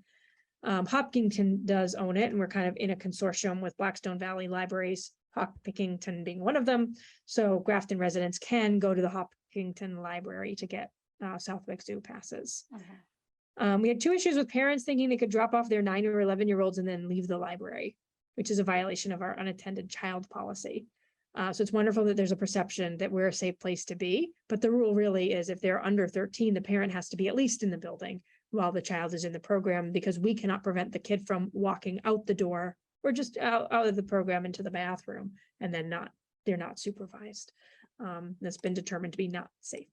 Hopkinton does own it, and we're kind of in a consortium with Blackstone Valley Libraries, Hopkinton being one of them. So Grafton residents can go to the Hopkinton Library to get Southwick Zoo passes. We had 2 issues with parents thinking they could drop off their 9 or 11-year-olds and then leave the library, which is a violation of our unattended child policy. So it's wonderful that there's a perception that we're a safe place to be, but the rule really is if they're under 13, the parent has to be at least in the building while the child is in the program, because we cannot prevent the kid from walking out the door or just out of the program into the bathroom, and then they're not supervised. That's been determined to be not safe.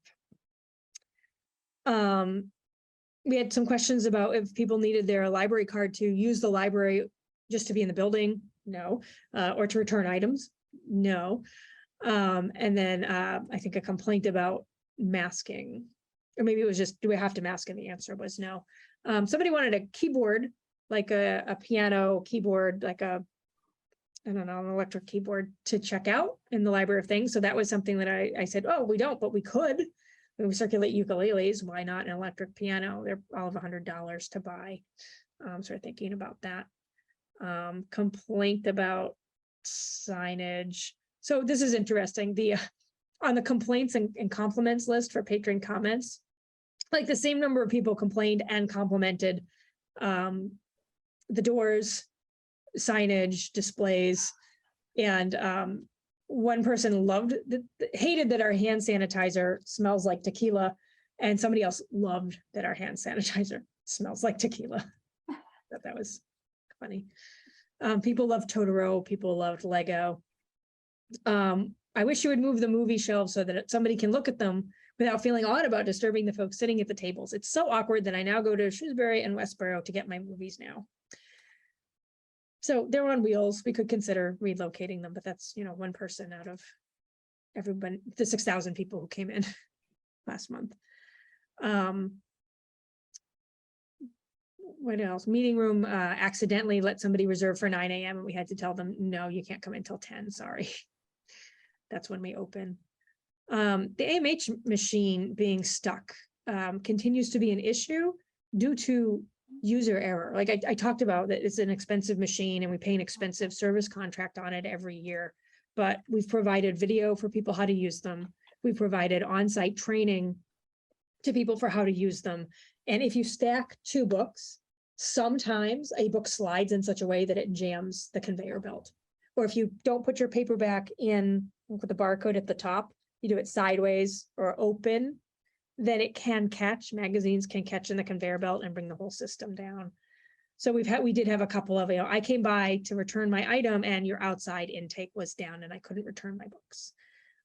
We had some questions about if people needed their library card to use the library just to be in the building. No. Or to return items. No. And then I think a complaint about masking, or maybe it was just, do we have to mask? And the answer was no. Somebody wanted a keyboard, like a piano keyboard, like a I don't know, an electric keyboard to check out in the Library of Things. So that was something that I said, oh, we don't, but we could. When we circulate ukuleles, why not an electric piano? They're all of $100 to buy. So we're thinking about that. Complaint about signage. So this is interesting. The on the complaints and compliments list for patron comments, like the same number of people complained and complimented the doors, signage, displays, and one person hated that our hand sanitizer smells like tequila, and somebody else loved that our hand sanitizer smells like tequila. That was funny. People loved Totoro. People loved Lego. I wish you would move the movie shelves so that somebody can look at them without feeling odd about disturbing the folks sitting at the tables. It's so awkward that I now go to Shrewsbury and Westboro to get my movies now. So they're on wheels. We could consider relocating them, but that's, one person out of everybody, the 6,000 people who came in last month. What else? Meeting room accidentally let somebody reserve for 9 a.m. and we had to tell them, no, you can't come until 10. Sorry. That's when we open. The AMH machine being stuck continues to be an issue due to user error. Like I talked about, that it's an expensive machine and we pay an expensive service contract on it every year, but we've provided video for people how to use them. We've provided on-site training to people for how to use them. And if you stack 2 books, sometimes a book slides in such a way that it jams the conveyor belt. Or if you don't put your paperback in with the barcode at the top, you do it sideways or open, then it can catch, magazines can catch in the conveyor belt and bring the whole system down. So we did have a couple of, I came by to return my item and your outside intake was down and I couldn't return my books.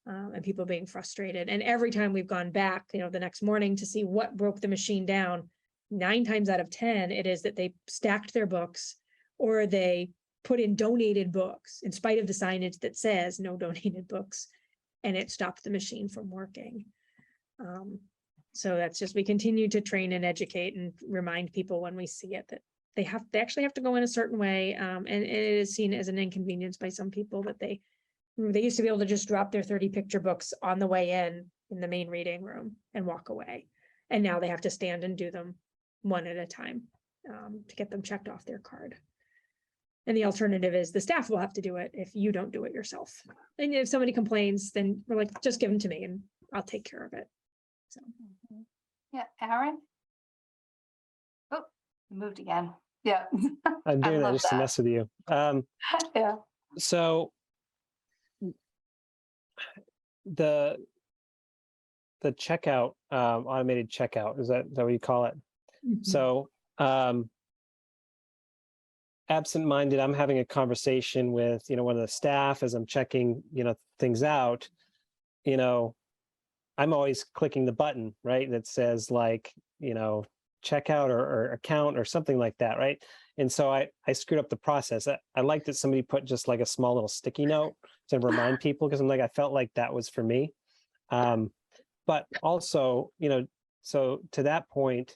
And people being frustrated. And every time we've gone back, the next morning to see what broke the machine down, 9 times out of 10, it is that they stacked their books or they put in donated books in spite of the signage that says no donated books, and it stopped the machine from working. So that's just, we continue to train and educate and remind people when we see it that they actually have to go in a certain way. And it is seen as an inconvenience by some people that they used to be able to just drop their 30 picture books on the way in the main reading room and walk away. And now they have to stand and do them one at a time to get them checked off their card. And the alternative is the staff will have to do it if you don't do it yourself. And if somebody complains, then we're like, just give them to me and I'll take care of it. So. Yeah, Aaron? Oh, you moved again. Yeah. I'm I doing that love just to that. mess with you. Yeah. So the checkout, automated checkout, is that what you call it? Mhm. So absent-minded, I'm having a conversation with, one of the staff as I'm checking, things out, I'm always clicking the button, right? That says like, checkout or account or something like that, right? And so I screwed up the process. I liked that somebody put just like a small little sticky note to remind people, because I felt like that was for me. But also, so to that point,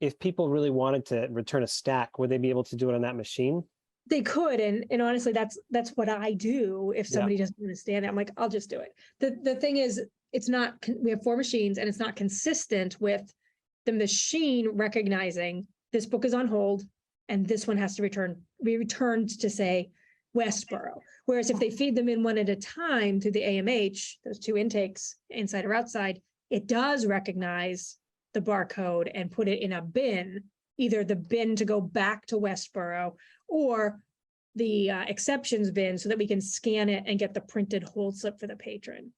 if people really wanted to return a stack, would they be able to do it on that machine? They could, and honestly, that's what I do. If somebody doesn't understand it, I'm like, I'll just do it. The thing is, it's not, we have 4 machines and it's not consistent with the machine recognizing this book is on hold and this one has to be returned to say Westboro. Whereas if they feed them in one at a time through the AMH, those 2 intakes, inside or outside, it does recognize the barcode and put it in a bin, either the bin to go back to Westboro or the exceptions bin, so that we can scan it and get the printed hold slip for the patron.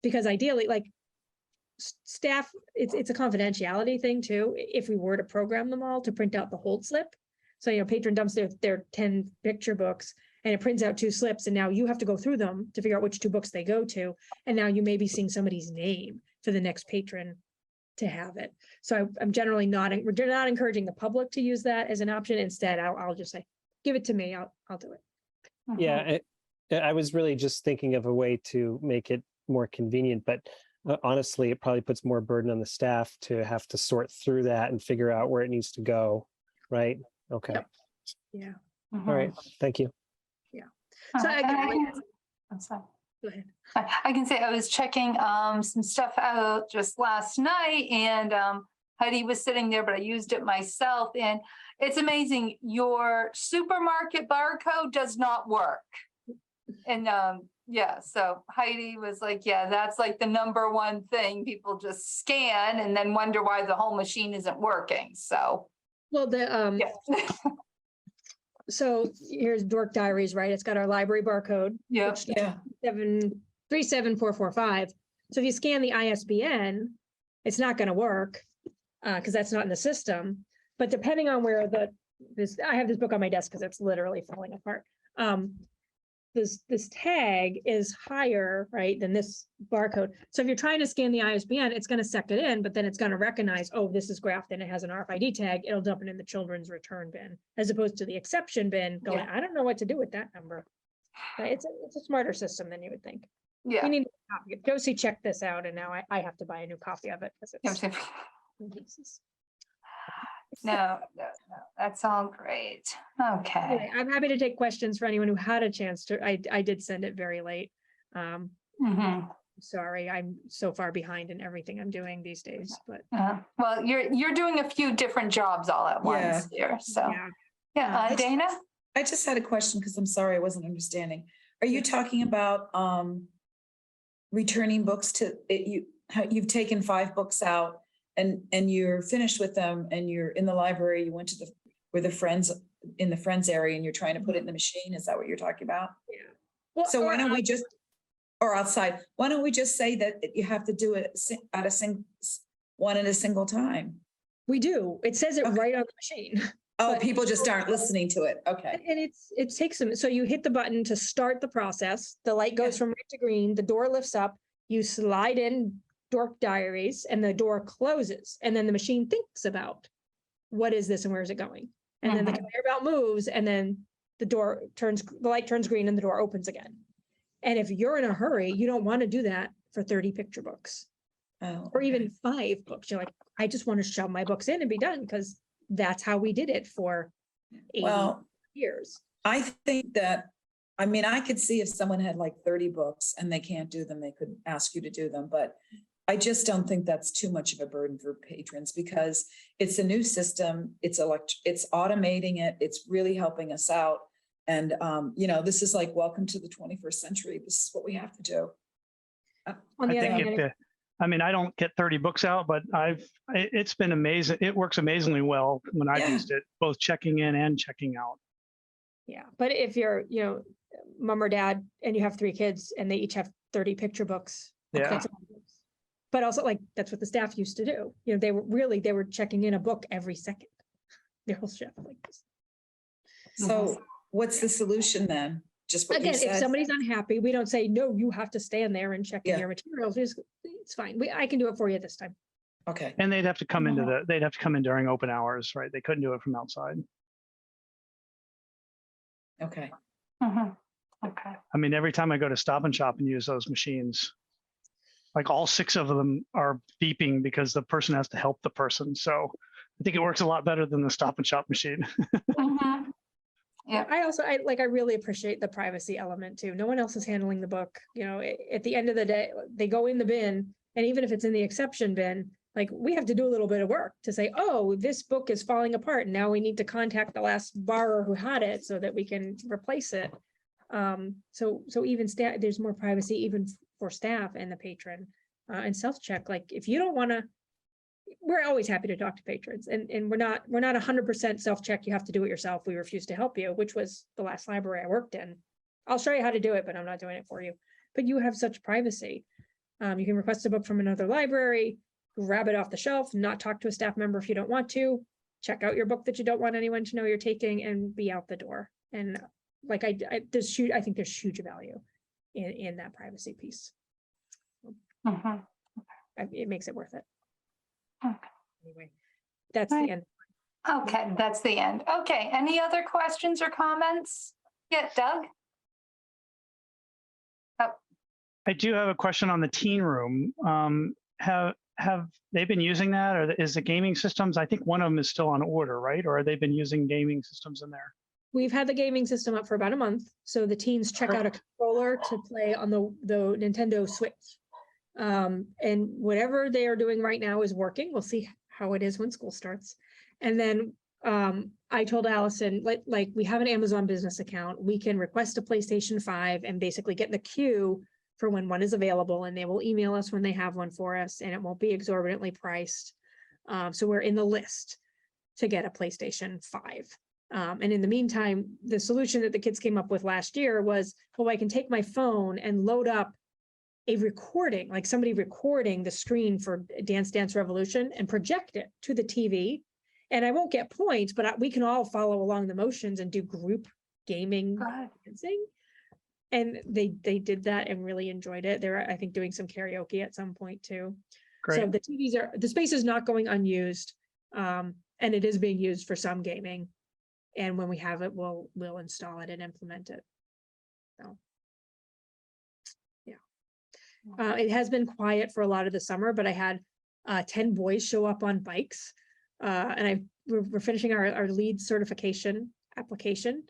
Because ideally, like staff, it's a confidentiality thing too. If we were to program them all to print out the hold slip, so patron dumps their 10 picture books and it prints out 2 slips, and now you have to go through them to figure out which 2 books they go to, and now you may be seeing somebody's name for the next patron to have it. So I'm generally we're not encouraging the public to use that as an option. Instead, I'll just say, give it to me, I'll do it. Yeah, I was really just thinking of a way to make it more convenient, but honestly, it probably puts more burden on the staff to have to sort through that and figure out where it needs to go, right? Okay. Yep. Yeah. All right, thank you. So And again, I'm sorry. go ahead. I can say I was checking some stuff out just last night, and Heidi was sitting there, but I used it myself, and it's amazing. Your supermarket barcode does not work. And yeah, so Heidi was like, yeah, that's like the number one thing. People just scan and then wonder why the whole machine isn't working. So Well, yeah. so here's Dork Diaries, right? It's got our library barcode. Yeah. which Yeah. 37445. So if you scan the ISBN, it's not going to work because that's not in the system. But depending on where I have this book on my desk because it's literally falling apart. This tag is higher, right, than this barcode. So if you're trying to scan the ISBN, it's going to suck it in, but then it's going to recognize, oh, this is graphed and it has an RFID tag. It'll dump it in the children's return bin, as opposed to the exception bin going, I don't know what to do with that number. It's a smarter system than you would think. Yeah. We need a copy. Josie checked this out, and now I have to buy a new copy of it because it's in pieces. No, that's all great. Okay. Anyway, I'm happy to take questions for anyone who had a chance to. I did send it very late. Mhm. Sorry, I'm so far behind in everything I'm doing these days, but Well, you're doing a few different jobs all at once here, so yeah. Dana. I just had a question because I'm sorry, I wasn't understanding. Are you talking about returning books to you've taken 5 books out and you're finished with them and you're in the library, you went to the friends in the friends area and you're trying to put it in the machine? Is that what you're talking about? Yeah. Well, So why don't we just, or outside, why don't we just say that you have to do it one at a single time? we do. It says it right on the machine. Oh, But- people just aren't listening to it. Okay. And it takes them, so you hit the button to start the process, the light goes from red to green, the door lifts up, you slide in Dork Diaries and the door closes, and then the machine thinks about what is this and where is it going? And then the conveyor belt moves, and then the light turns green and the door opens again. And if you're in a hurry, you don't want to do that for 30 picture books Oh, or even 5 books. You're like, I just want to shove my books in and be done, because that's how we did it for 80 well, years. I think that, I mean, I could see if someone had like 30 books and they can't do them, they could ask you to do them, but I just don't think that's too much of a burden for patrons because it's a new system. It's automating it. It's really helping us out. And, this is like, welcome to the 21st century. This is what we have to do. On the I other think hand, I don't get 30 books out, but it's been amazing. It works amazingly well when I've Yeah. used it, both checking in and checking out. yeah, but if you're, mom or dad and you have 3 kids and they each have 30 picture books. Yeah. that's a lot of books. But also, like, that's what the staff used to do. They were checking in a book every second. Their whole shift like this. So what's the solution then? Just what you Again, if said? somebody's unhappy, we don't say, no, you have to stand there and check in Yeah. your materials. It's fine. I can do it for you this time. Okay. And they'd have to come they'd have to come in during open hours, right? They couldn't do it from outside. Okay. Okay. I mean, every time I go to Stop and Shop and use those machines, like all 6 of them are beeping because the person has to help the person. So I think it works a lot better than the Stop and Shop machine. Yeah. I really appreciate the privacy element too. No one else is handling the book. At the end of the day, they go in the bin, and even if it's in the exception bin, like, we have to do a little bit of work to say, oh, this book is falling apart. And now we need to contact the last borrower who had it so that we can replace it. So even staff, there's more privacy even for staff and the patron, and self-check. Like, if you don't want to, we're always happy to talk to patrons, and we're not 100% self-check. You have to do it yourself. We refuse to help you, which was the last library I worked in. I'll show you how to do it, but I'm not doing it for you. But you have such privacy. You can request a book from another library, grab it off the shelf, not talk to a staff member if you don't want to, check out your book that you don't want anyone to know you're taking, and be out the door. And like, I think there's huge value in that privacy piece. It makes it worth it. Okay. Anyway, that's Right. the end. Okay, that's the end. Okay, any other questions or comments? Yeah, Doug? I do have a question on the teen room. Have they been using that, or is the gaming systems? I think one of them is still on order, right? Or have they been using gaming systems in there? We've had the gaming system up for about a month, so the teens check out a controller to play on the Nintendo Switch. And whatever they are doing right now is working. We'll see how it is when school starts. And then I told Allison, like we have an Amazon business account. We can request a PlayStation 5 and basically get in the queue for when one is available, and they will email us when they have one for us, and it won't be exorbitantly priced. So we're in the list to get a PlayStation 5. And in the meantime, the solution that the kids came up with last year was, well, I can take my phone and load up a recording, like somebody recording the screen for Dance Dance Revolution and project it to the TV. And I won't get points, but we can all follow along the motions and do group gaming Good. dancing. And they did that and really enjoyed it. They're, I think, doing some karaoke at some point too. Great. So the space is not going unused. And it is being used for some gaming. And when we have it, we'll install it and implement it. So, yeah. It has been quiet for a lot of the summer, but I had 10 boys show up on bikes. And we're finishing our lead certification application.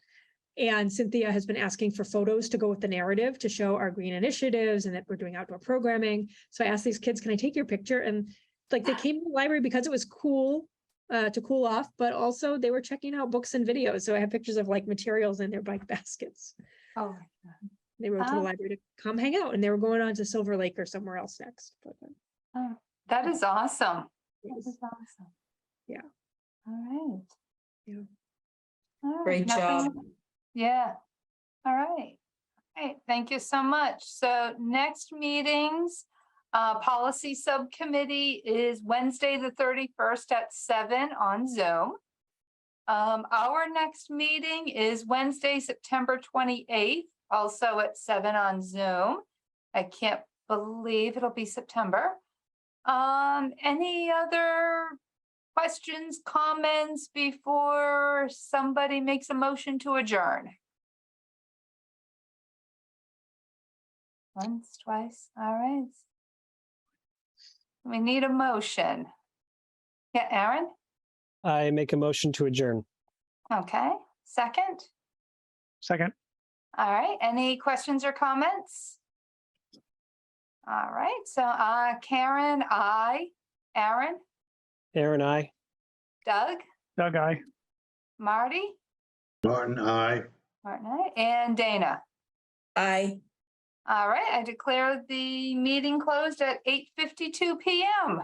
And Cynthia has been asking for photos to go with the narrative to show our green initiatives and that we're doing outdoor programming. So I asked these kids, can I take your picture? And like they came to the library because it was cool to cool off, but also they were checking out books and videos. So I have pictures of like materials in their bike baskets. Oh, my God. They wrote to the library to come hang out, and they were going on to Silver Lake or somewhere else next. But, Oh, that is awesome. That yes. is awesome. Yeah. All right. Yeah. All right, Great job. Yeah. All right. Right. Thank you so much. So next meetings, policy subcommittee is Wednesday, the 31st at 7 on Zoom. Our next meeting is Wednesday, September 28th, also at 7 on Zoom. I can't believe it'll be September. Any other questions, comments before somebody makes a motion to adjourn? Once, twice, all right. We need a motion. Yeah, Aaron? I make a motion to adjourn. Okay, second? Second. All right, any questions or comments? All right, so Karen, I, Aaron, Aaron, I. Doug, Doug, aye. Marty, Martin, aye. Martin, aye, and Dana. Aye. All right, I declare the meeting closed at 8:52 p.m.